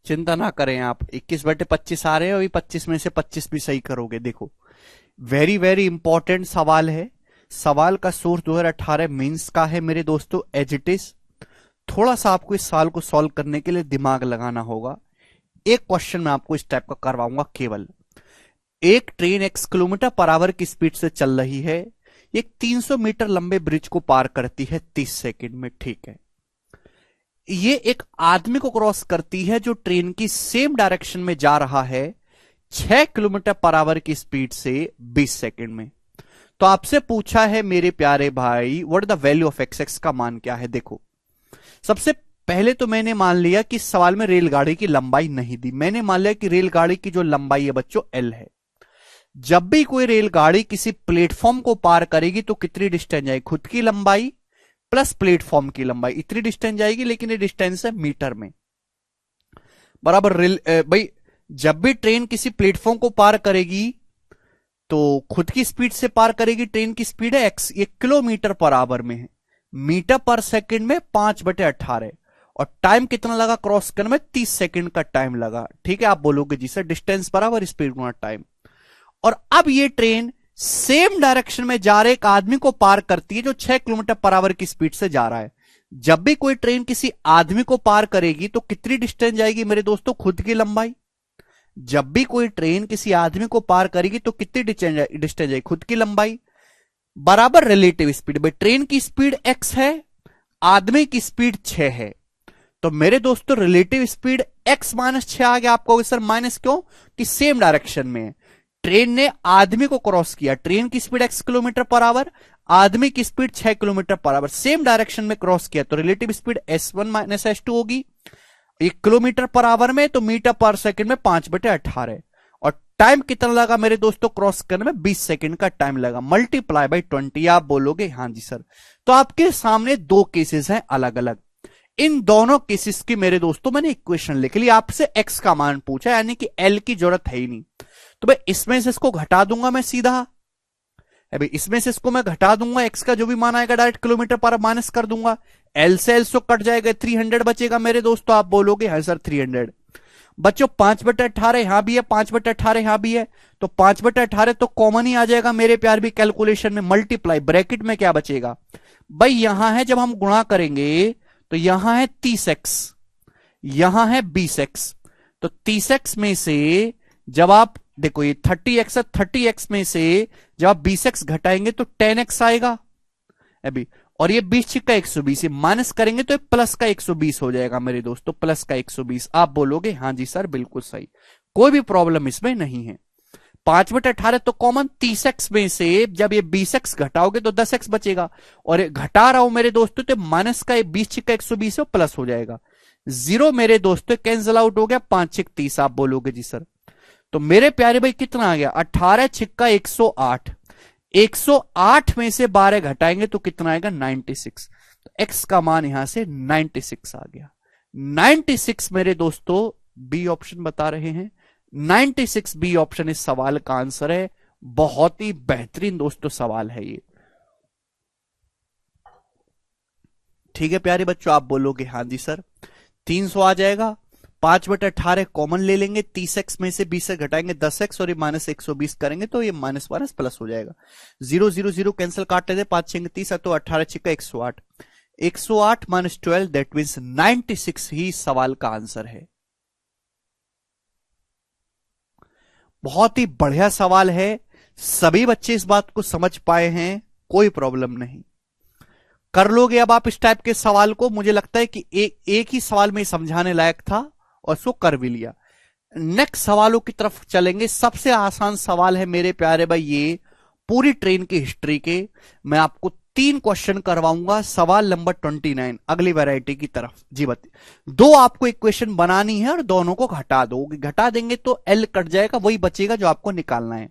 Speaker 1: चिंता ना करें आप। 21/25 आ रहे हैं, अभी 25 में से 25 भी सही करोगे। देखो, वेरी वेरी इंपॉर्टेंट सवाल है। सवाल का सोर्स 2018 मेंस का है मेरे दोस्तों, एज इट इज। थोड़ा सा आपको इस सवाल को सॉल्व करने के लिए दिमाग लगाना होगा। एक क्वेश्चन मैं आपको इस टाइप का करवाऊंगा केवल। एक ट्रेन x किलोमीटर पर आवर की स्पीड से चल रही है, एक 300 मीटर लंबे ब्रिज को पार करती है 30 सेकंड में, ठीक है। ये एक आदमी को क्रॉस करती है जो ट्रेन की सेम डायरेक्शन में जा रहा है 6 किलोमीटर पर आवर की स्पीड से 20 सेकंड में। तो आपसे पूछा है मेरे प्यारे भाई, what is the value of x का मान क्या है। देखो, सबसे पहले तो मैंने मान लिया कि इस सवाल में रेलगाड़ी की लंबाई नहीं दी। मैंने मान लिया कि रेलगाड़ी की जो लंबाई है बच्चों एल है। जब भी कोई रेलगाड़ी किसी प्लेटफॉर्म को पार करेगी तो कितनी डिस्टेंस जाएगी, खुद की लंबाई प्लस प्लेटफॉर्म की लंबाई, इतनी डिस्टेंस जाएगी। लेकिन ये डिस्टेंस है मीटर में, बराबर। भाई जब भी ट्रेन किसी प्लेटफॉर्म को पार करेगी तो खुद की स्पीड से पार करेगी। ट्रेन की स्पीड है एक्स, ये किलोमीटर पर आवर में है। मीटर पर सेकंड में 5/18, और टाइम कितना लगा क्रॉस करने में, 30 सेकंड का टाइम लगा। ठीक है, आप बोलोगे जी सर डिस्टेंस बराबर स्पीड गुना टाइम। और अब ये ट्रेन सेम डायरेक्शन में जा रहे एक आदमी को पार करती है जो 6 किलोमीटर पर आवर की स्पीड से जा रहा है। जब भी कोई ट्रेन किसी आदमी को पार करेगी तो कितनी डिस्टेंस जाएगी मेरे दोस्तों, खुद की लंबाई। जब भी कोई ट्रेन किसी आदमी को पार करेगी तो कितनी डिस्टेंस जाएगी, खुद की लंबाई, बराबर रिलेटिव स्पीड। भाई ट्रेन की स्पीड x है, आदमी की स्पीड 6 है, तो मेरे दोस्तों रिलेटिव स्पीड x - 6 आ गया। आपको सर माइनस क्यों, कि सेम डायरेक्शन में है। ट्रेन ने आदमी को क्रॉस किया, ट्रेन की स्पीड x किलोमीटर पर आवर, आदमी की स्पीड 6 किलोमीटर पर आवर, सेम डायरेक्शन में क्रॉस किया, तो रिलेटिव स्पीड s1 - s2 होगी। 1 किलोमीटर पर आवर में, तो मीटर पर सेकंड में 5/18, और टाइम कितना लगा मेरे दोस्तों क्रॉस करने में, 20 सेकंड का टाइम लगा, मल्टीप्लाई बाई 20। आप बोलोगे हाँ जी सर। तो आपके सामने दो केसेस हैं अलग अलग। इन दोनों केसेस की मेरे दोस्तों मैंने इक्वेशन लिख ली। आपसे एक्स का मान पूछा, यानी कि एल की जरूरत है ही नहीं। तो भाई इसमें से इसको घटा दूंगा मैं सीधा, अभी इसमें से इसको मैं घटा दूंगा, एक्स का जो भी मान आएगा डायरेक्ट किलोमीटर पर माइनस कर दूंगा। एल से एल सो कट जाएगा, 300 बचेगा मेरे दोस्तों। आप बोलोगे हाँ सर 300। बच्चों 5/18 यहां भी है, 5/18 यहां भी है, तो 5/18 तो कॉमन ही आ जाएगा मेरे प्यार भी कैलकुलेशन में। मल्टीप्लाई, ब्रैकेट में क्या बचेगा भाई, यहां है जब हम गुणा करेंगे तो यहां है 30x, यहां है 20x, तो 30x में से जब आप देखो ये 30x है, 30x में से जब आप 20x घटाएंगे तो 10x आएगा अभी, और ये 20 का 120, ये माइनस करेंगे तो ये प्लस का 120 हो जाएगा मेरे दोस्तों, प्लस का 120। आप बोलोगे हाँ जी सर बिल्कुल सही, कोई भी प्रॉब्लम इसमें नहीं है। 5/18 तो कॉमन, 30x में से जब ये 20x घटाओगे तो 10x बचेगा, और घटा रहा हूं मेरे दोस्तों तो माइनस का 20 का 120 प्लस हो जाएगा, जीरो मेरे दोस्तों कैंसिल आउट हो गया, 5 30। आप बोलोगे जी सर, तो मेरे प्यारे भाई कितना आ गया, 18 6 108, 108 में से 12 घटाएंगे तो कितना आएगा 96। तो x का मान यहां से 96 आ गया। 96 मेरे दोस्तों बी ऑप्शन बता रहे हैं, 96 बी ऑप्शन इस सवाल का आंसर है। बहुत ही बेहतरीन दोस्तों सवाल है ये। ठीक है प्यारे बच्चों, आप बोलोगे हाँ जी सर, 300 आ जाएगा। 5/18 कॉमन ले लेंगे, 30x में से 20 से घटाएंगे 10x, और ये माइनस 120 करेंगे तो ये माइनस माइनस प्लस हो जाएगा। 0 0 0 कैंसिल काट लेते, 5 6 30, तो 18 6 108, 108 - 12 दैट मींस 96 ही सवाल का आंसर है। बहुत ही बढ़िया सवाल है, सभी बच्चे इस बात को समझ पाए हैं, कोई प्रॉब्लम नहीं। कर लोगे अब आप इस टाइप के सवाल को, मुझे लगता है कि एक ही सवाल में समझाने लायक था और उसको कर भी लिया। नेक्स्ट सवालों की तरफ चलेंगे। सबसे आसान सवाल है मेरे प्यारे भाई, ये पूरी ट्रेन की हिस्ट्री के मैं आपको 3 क्वेश्चन करवाऊंगा। सवाल नंबर 29 अगली वैरायटी की तरफ जी बता, 2 आपको इक्वेशन बनानी है और दोनों को घटा दो, घटा देंगे तो एल कट जाएगा, वही बचेगा जो आपको निकालना है।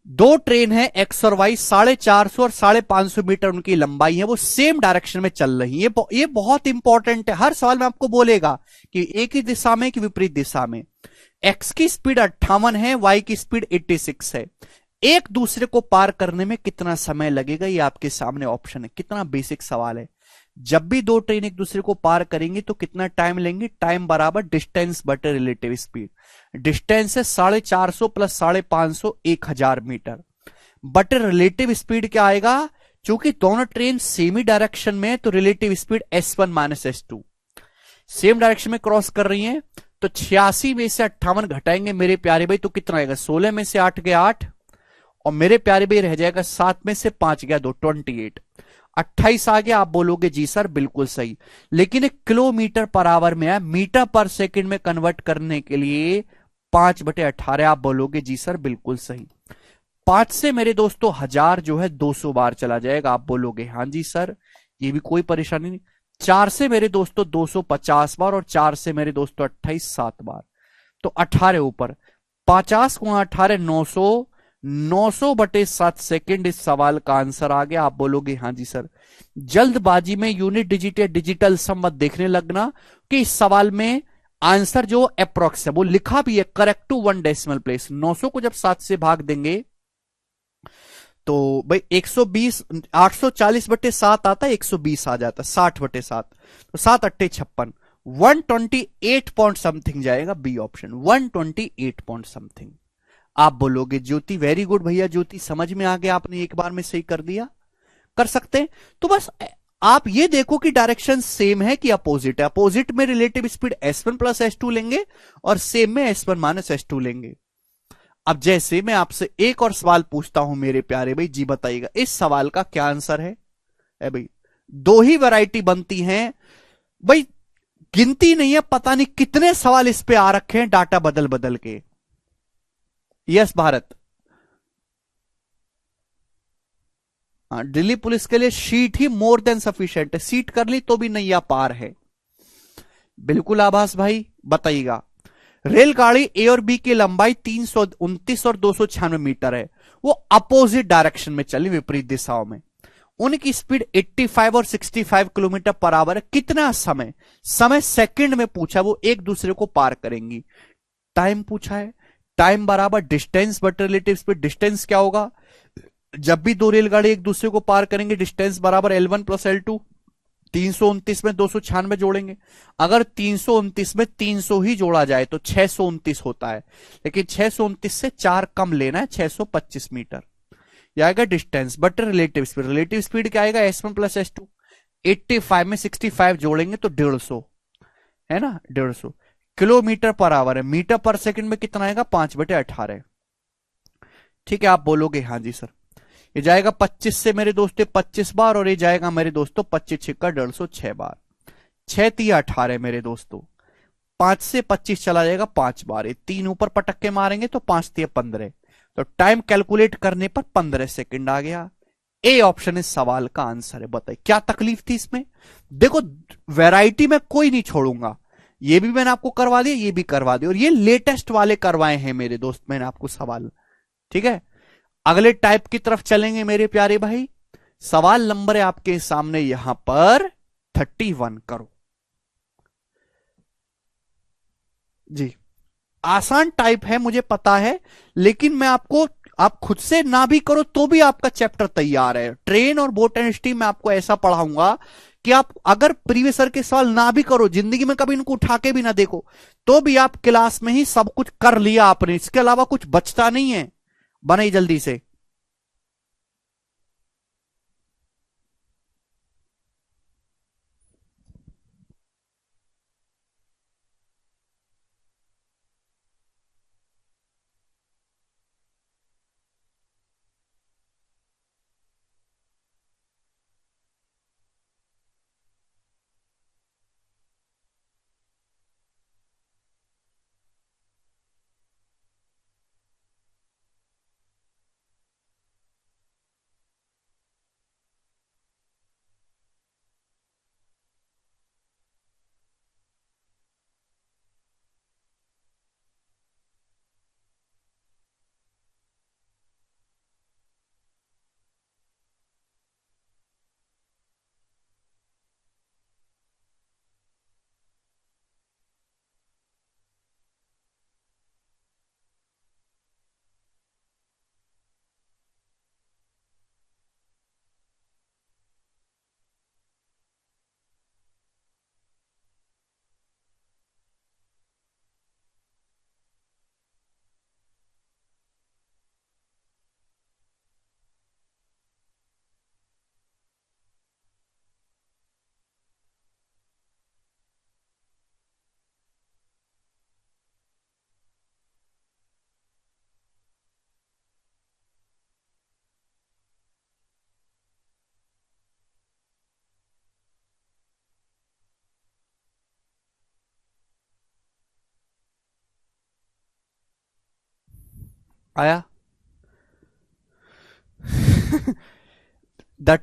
Speaker 1: 2 ट्रेन है एक्स और वाई, 450 और 550 मीटर उनकी लंबाई है, वो सेम डायरेक्शन में चल रही है। ये बहुत इंपॉर्टेंट है, हर सवाल में आपको बोलेगा कि एक ही दिशा में कि विपरीत दिशा में। एक्स की स्पीड 58 है, वाई की स्पीड 86 है। एक दूसरे को पार करने में कितना समय लगेगा, ये आपके सामने ऑप्शन है। कितना बेसिक सवाल है, जब भी दो ट्रेन एक दूसरे को पार करेंगी तो कितना टाइम लेंगे, टाइम बराबर डिस्टेंस बटे रिलेटिव स्पीड। डिस्टेंस है 450 प्लस 550, 1000 मीटर, बटे रिलेटिव स्पीड क्या आएगा, क्योंकि दोनों ट्रेन सेम ही डायरेक्शन में है तो relative speed S1 minus S2, same direction में क्रॉस कर रही हैं। तो 86 में से 58 घटाएंगे मेरे प्यारे भाई तो कितना आएगा, 16 में से 8 गया 8, और मेरे प्यारे भाई रह जाएगा 7 में से 5 गया 2, 28, 28 आ गया। आप बोलोगे जी सर बिल्कुल सही, लेकिन एक किलोमीटर पर आवर में है, मीटर पर सेकंड में कन्वर्ट करने के लिए 5/18, आप बोलोगे जी सर बिल्कुल सही। 5 से मेरे दोस्तों 1000 जो है 200 बार चला जाएगा, आप बोलोगे हाँ जी सर, ये भी कोई परेशानी नहीं। 4 से मेरे दोस्तों 250 बार, और 4 से मेरे दोस्तों 28 7 बार, तो 18 ऊपर 50 गुणा 18 900, 900/7 सेकेंड इस सवाल का आंसर आ गया। आप बोलोगे हाँ जी सर। जल्दबाजी में यूनिट डिजिट या डिजिटल सम मत देखने लगना कि इस सवाल में आंसर जो अप्रोक्स है वो लिखा भी है करेक्ट टू 1 डेसिमल प्लेस। 900 को जब 7 से भाग देंगे तो भाई 120, 840/7 आता है, 120 आ जाता है, 60/7, तो 7 8 56, 128 पॉइंट समथिंग जाएगा, बी ऑप्शन 128 पॉइंट समथिंग। आप बोलोगे ज्योति वेरी गुड भैया, ज्योति समझ में आ गया, आपने एक बार में सही कर दिया, कर सकते हैं। तो बस आप ये देखो कि डायरेक्शन सेम है कि अपोजिट है। अपोजिट में relative speed S1 plus S2 लेंगे और सेम में S1 माइनस S2 लेंगे। अब जैसे मैं आपसे एक और सवाल पूछता हूं मेरे प्यारे भाई, जी बताइएगा इस सवाल का क्या आंसर है। ए भाई दो ही वैरायटी बनती हैं भाई, गिनती नहीं है, पता नहीं कितने सवाल इस पे आ रखे हैं डाटा बदल बदल के। यस भारत, दिल्ली पुलिस के लिए शीट ही मोर देन सफिशिएंट है, सीट कर ली तो भी नैया पार है। बिल्कुल आभास भाई बताइएगा। रेलगाड़ी ए और बी की लंबाई 329 और 296 मीटर है, वो अपोजिट डायरेक्शन में चली, विपरीत दिशाओं में। उनकी स्पीड 85 और 65 किलोमीटर पर आवर है। कितना समय, समय सेकंड में पूछा, वो एक दूसरे को पार करेंगी। टाइम पूछा है, टाइम बराबर distance but relative speed. Distance क्या होगा, जब भी दो रेलगाड़ी एक दूसरे को पार करेंगे डिस्टेंस बराबर L1 प्लस L2। 329 में 296 जोड़ेंगे, अगर 329 में 300 ही जोड़ा जाए तो 629 होता है, लेकिन 629 से 4 कम लेना है, 625 मीटर। यह आएगा distance but relative speed. Relative speed क्या आएगा, S1 प्लस S2। 85 में 65 जोड़ेंगे तो 150, है ना, 150 किलोमीटर पर आवर है। मीटर पर सेकंड में कितना आएगा, 5/18। ठीक है, आप बोलोगे हाँ जी सर। ये जाएगा 25 से मेरे दोस्तों 25 बार, और ये जाएगा मेरे दोस्तों 25 छिक्का 150 बार, 6×3 = 18 मेरे दोस्तों। 5 से 25 चला जाएगा 5 बार, ये 3 ऊपर पटक के मारेंगे तो 5×3 = 15, तो टाइम कैलकुलेट करने पर 15 सेकंड आ गया। ए ऑप्शन इस सवाल का आंसर है। बताइए क्या तकलीफ थी इसमें। देखो वैरायटी में कोई नहीं छोड़ूंगा, ये भी मैंने आपको करवा दिया, ये भी करवा दिया, और ये लेटेस्ट वाले करवाए हैं मेरे दोस्त मैंने आपको सवाल। ठीक है, अगले टाइप की तरफ चलेंगे मेरे प्यारे भाई। सवाल नंबर है आपके सामने यहां पर 31, करो जी। आसान टाइप है मुझे पता है, लेकिन मैं आपको, आप खुद से ना भी करो तो भी आपका चैप्टर तैयार है। ट्रेन और बोट एंड स्टीम में आपको ऐसा पढ़ाऊंगा कि आप अगर प्रीवियस ईयर के सवाल ना भी करो, जिंदगी में कभी इनको उठा के भी ना देखो, तो भी आप क्लास में ही सब कुछ कर लिया आपने, इसके अलावा कुछ बचता नहीं है। बनाई जल्दी से। आया? The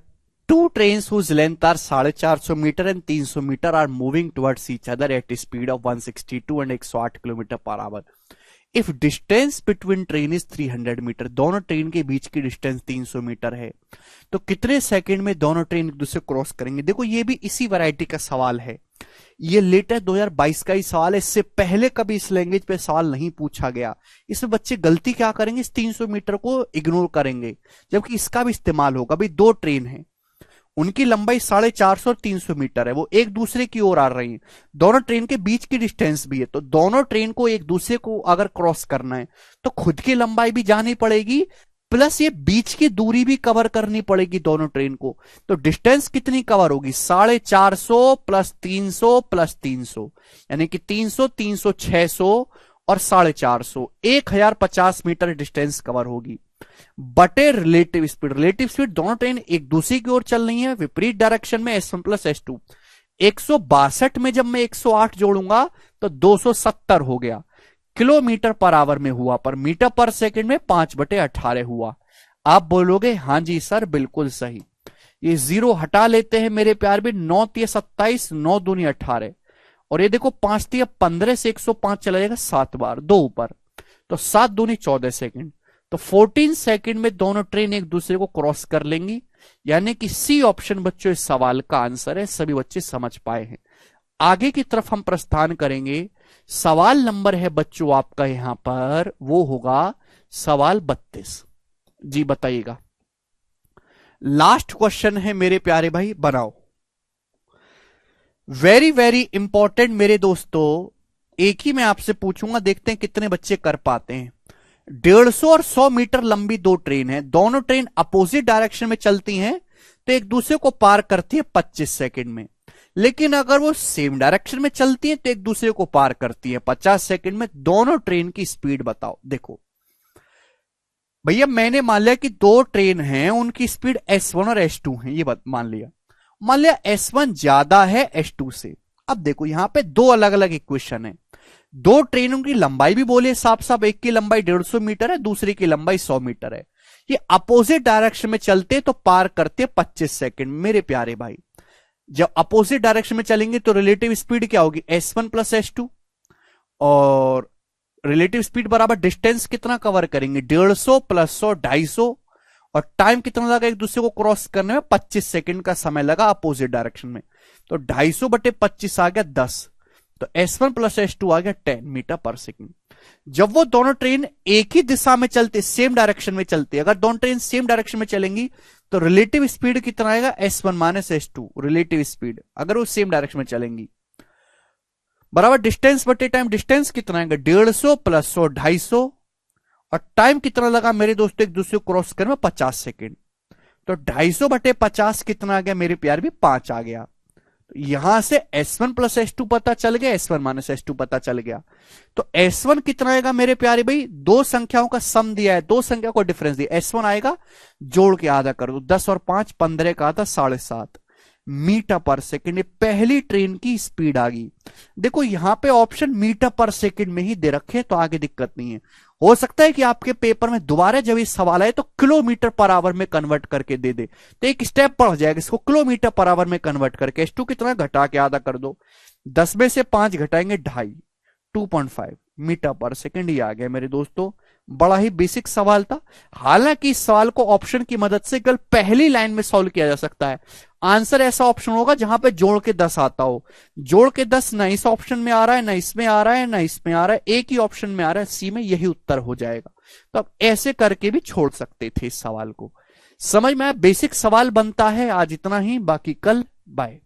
Speaker 1: two trains whose length are 450 metre and 300 metre are moving towards each other at a speed of 162 and 108 kilometre पर hour. If distance between train is 300 metre, दोनों ट्रेन के बीच की डिस्टेंस 300 मीटर है, तो कितने सेकंड में दोनों ट्रेन एक दूसरे क्रॉस करेंगे? देखो ये भी इसी वैरायटी का सवाल है, ये लेटेस्ट 2022 का ही सवाल है, इससे पहले कभी इस लैंग्वेज पे सवाल नहीं पूछा गया. इसमें बच्चे गलती क्या करेंगे, इस 300 मीटर को इग्नोर करेंगे, जबकि इसका भी इस्तेमाल होगा. भाई दो ट्रेन है, उनकी लंबाई 450 और 300 मीटर है, वो एक दूसरे की ओर आ रही हैं, दोनों ट्रेन के बीच की डिस्टेंस भी है, तो दोनों ट्रेन को एक दूसरे को अगर क्रॉस करना है तो खुद की लंबाई भी जानी पड़ेगी, प्लस ये बीच की दूरी भी कवर करनी पड़ेगी दोनों ट्रेन को. तो डिस्टेंस कितनी कवर होगी? 450 प्लस 300 प्लस 300, यानी कि 300 300 600 और 450, 1050 मीटर डिस्टेंस कवर होगी. बटे रिलेटिव स्पीड, रिलेटिव स्पीड दोनों ट्रेन एक दूसरे की ओर चल रही है विपरीत डायरेक्शन में, S1 प्लस S2. 162 में जब मैं 108 जोड़ूंगा तो 270 हो गया, किलोमीटर पर आवर में हुआ, पर मीटर पर सेकंड में 5/18 हुआ. आप बोलोगे हां जी सर बिल्कुल सही. ये जीरो हटा लेते हैं मेरे प्यार भी, 9 × 27, 9 दूनी 18, और ये देखो 5 × 15 से 105 चला जाएगा 7 बार, 2 ऊपर, तो 7 दूनी 14 सेकंड, तो 14 सेकंड में दोनों ट्रेन एक दूसरे को क्रॉस कर लेंगी, यानी कि सी ऑप्शन बच्चों इस सवाल का आंसर है. सभी बच्चे समझ पाए हैं. आगे की तरफ हम प्रस्थान करेंगे. सवाल नंबर है बच्चों आपका यहां पर, वो होगा सवाल 32. जी बताइएगा. लास्ट क्वेश्चन है मेरे प्यारे भाई, बनाओ. वेरी वेरी इंपॉर्टेंट मेरे दोस्तों, एक ही मैं आपसे पूछूंगा, देखते हैं कितने बच्चे कर पाते हैं. 150 और 100 मीटर लंबी दो ट्रेन है, दोनों ट्रेन अपोजिट डायरेक्शन में चलती हैं, तो एक दूसरे को पार करती है 25 सेकंड में. लेकिन अगर वो सेम डायरेक्शन में चलती हैं तो एक दूसरे को पार करती है 50 सेकंड में. दोनों ट्रेन की स्पीड बताओ. देखो भैया मैंने मान लिया कि दो ट्रेन हैं, उनकी स्पीड S1 और S2 है, ये मान लिया S1 ज्यादा है S2 से. अब देखो यहां पे दो अलग अलग इक्वेशन है, दो ट्रेनों की लंबाई भी बोले साफ साफ, एक की लंबाई 150 मीटर है, दूसरी की लंबाई 100 मीटर है. ये अपोजिट डायरेक्शन में चलते तो पार करते 25 सेकंड. मेरे प्यारे भाई जब अपोजिट डायरेक्शन में चलेंगे तो रिलेटिव स्पीड क्या होगी? S1 प्लस S2, और रिलेटिव स्पीड बराबर डिस्टेंस कितना कवर करेंगे? 150 प्लस 100 250, और टाइम कितना लगा एक दूसरे को क्रॉस करने में? 25 सेकंड का समय लगा अपोजिट डायरेक्शन में. तो 250/25 आ गया 10, तो S1 प्लस S2 आ गया 10 मीटर पर सेकंड. जब वो दोनों ट्रेन एक ही दिशा में चलते, सेम डायरेक्शन में चलते, अगर दोनों ट्रेन सेम डायरेक्शन में चलेंगी तो रिलेटिव स्पीड कितना आएगा? S1 minus S2, relative speed अगर वो सेम डायरेक्शन में चलेंगी, बराबर डिस्टेंस बटे टाइम. डिस्टेंस कितना आएगा? 150 प्लस 100 250, और टाइम कितना लगा मेरे दोस्तों एक दूसरे को क्रॉस करने में? 50 सेकेंड. तो 250/50 कितना आ गया मेरे प्यार भी? 5 आ गया. तो यहां से S1 प्लस S2 पता चल गया, S1 माइनस S2 पता चल गया. तो S1 कितना आएगा मेरे प्यारे भाई? दो संख्याओं का सम दिया है, दो संख्या को डिफरेंस दिया. S1 आएगा, जोड़ के आधा कर दो, 10 और 5 15 का आता 7.5 मीटर पर सेकंड. पहली ट्रेन की स्पीड आ गई. देखो यहां पे ऑप्शन मीटर पर सेकंड में ही दे रखे, तो आगे दिक्कत नहीं है. हो सकता है कि आपके पेपर में दोबारा जब ये सवाल आए तो किलोमीटर पर आवर में कन्वर्ट करके दे दे, तो एक स्टेप बढ़ जाएगा, इसको किलोमीटर पर आवर में कन्वर्ट करके S2 कितना घटा के आधा कर दो, 10 में से 5 घटाएंगे 2.5, 2.5 मीटर पर सेकंड. ही आ गया मेरे दोस्तों. बड़ा ही बेसिक सवाल था. हालांकि इस सवाल को ऑप्शन की मदद से केवल पहली लाइन में सॉल्व किया जा सकता है. आंसर ऐसा ऑप्शन होगा जहां पे जोड़ के 10 आता हो. जोड़ के 10 ना इस ऑप्शन में आ रहा है, ना इसमें आ रहा है, ना इसमें आ रहा है, एक ही ऑप्शन में आ रहा है, सी में, यही उत्तर हो जाएगा. तो आप ऐसे करके भी छोड़ सकते थे इस सवाल को. समझ में आया? बेसिक सवाल बनता है. आज इतना ही, बाकी कल बाय.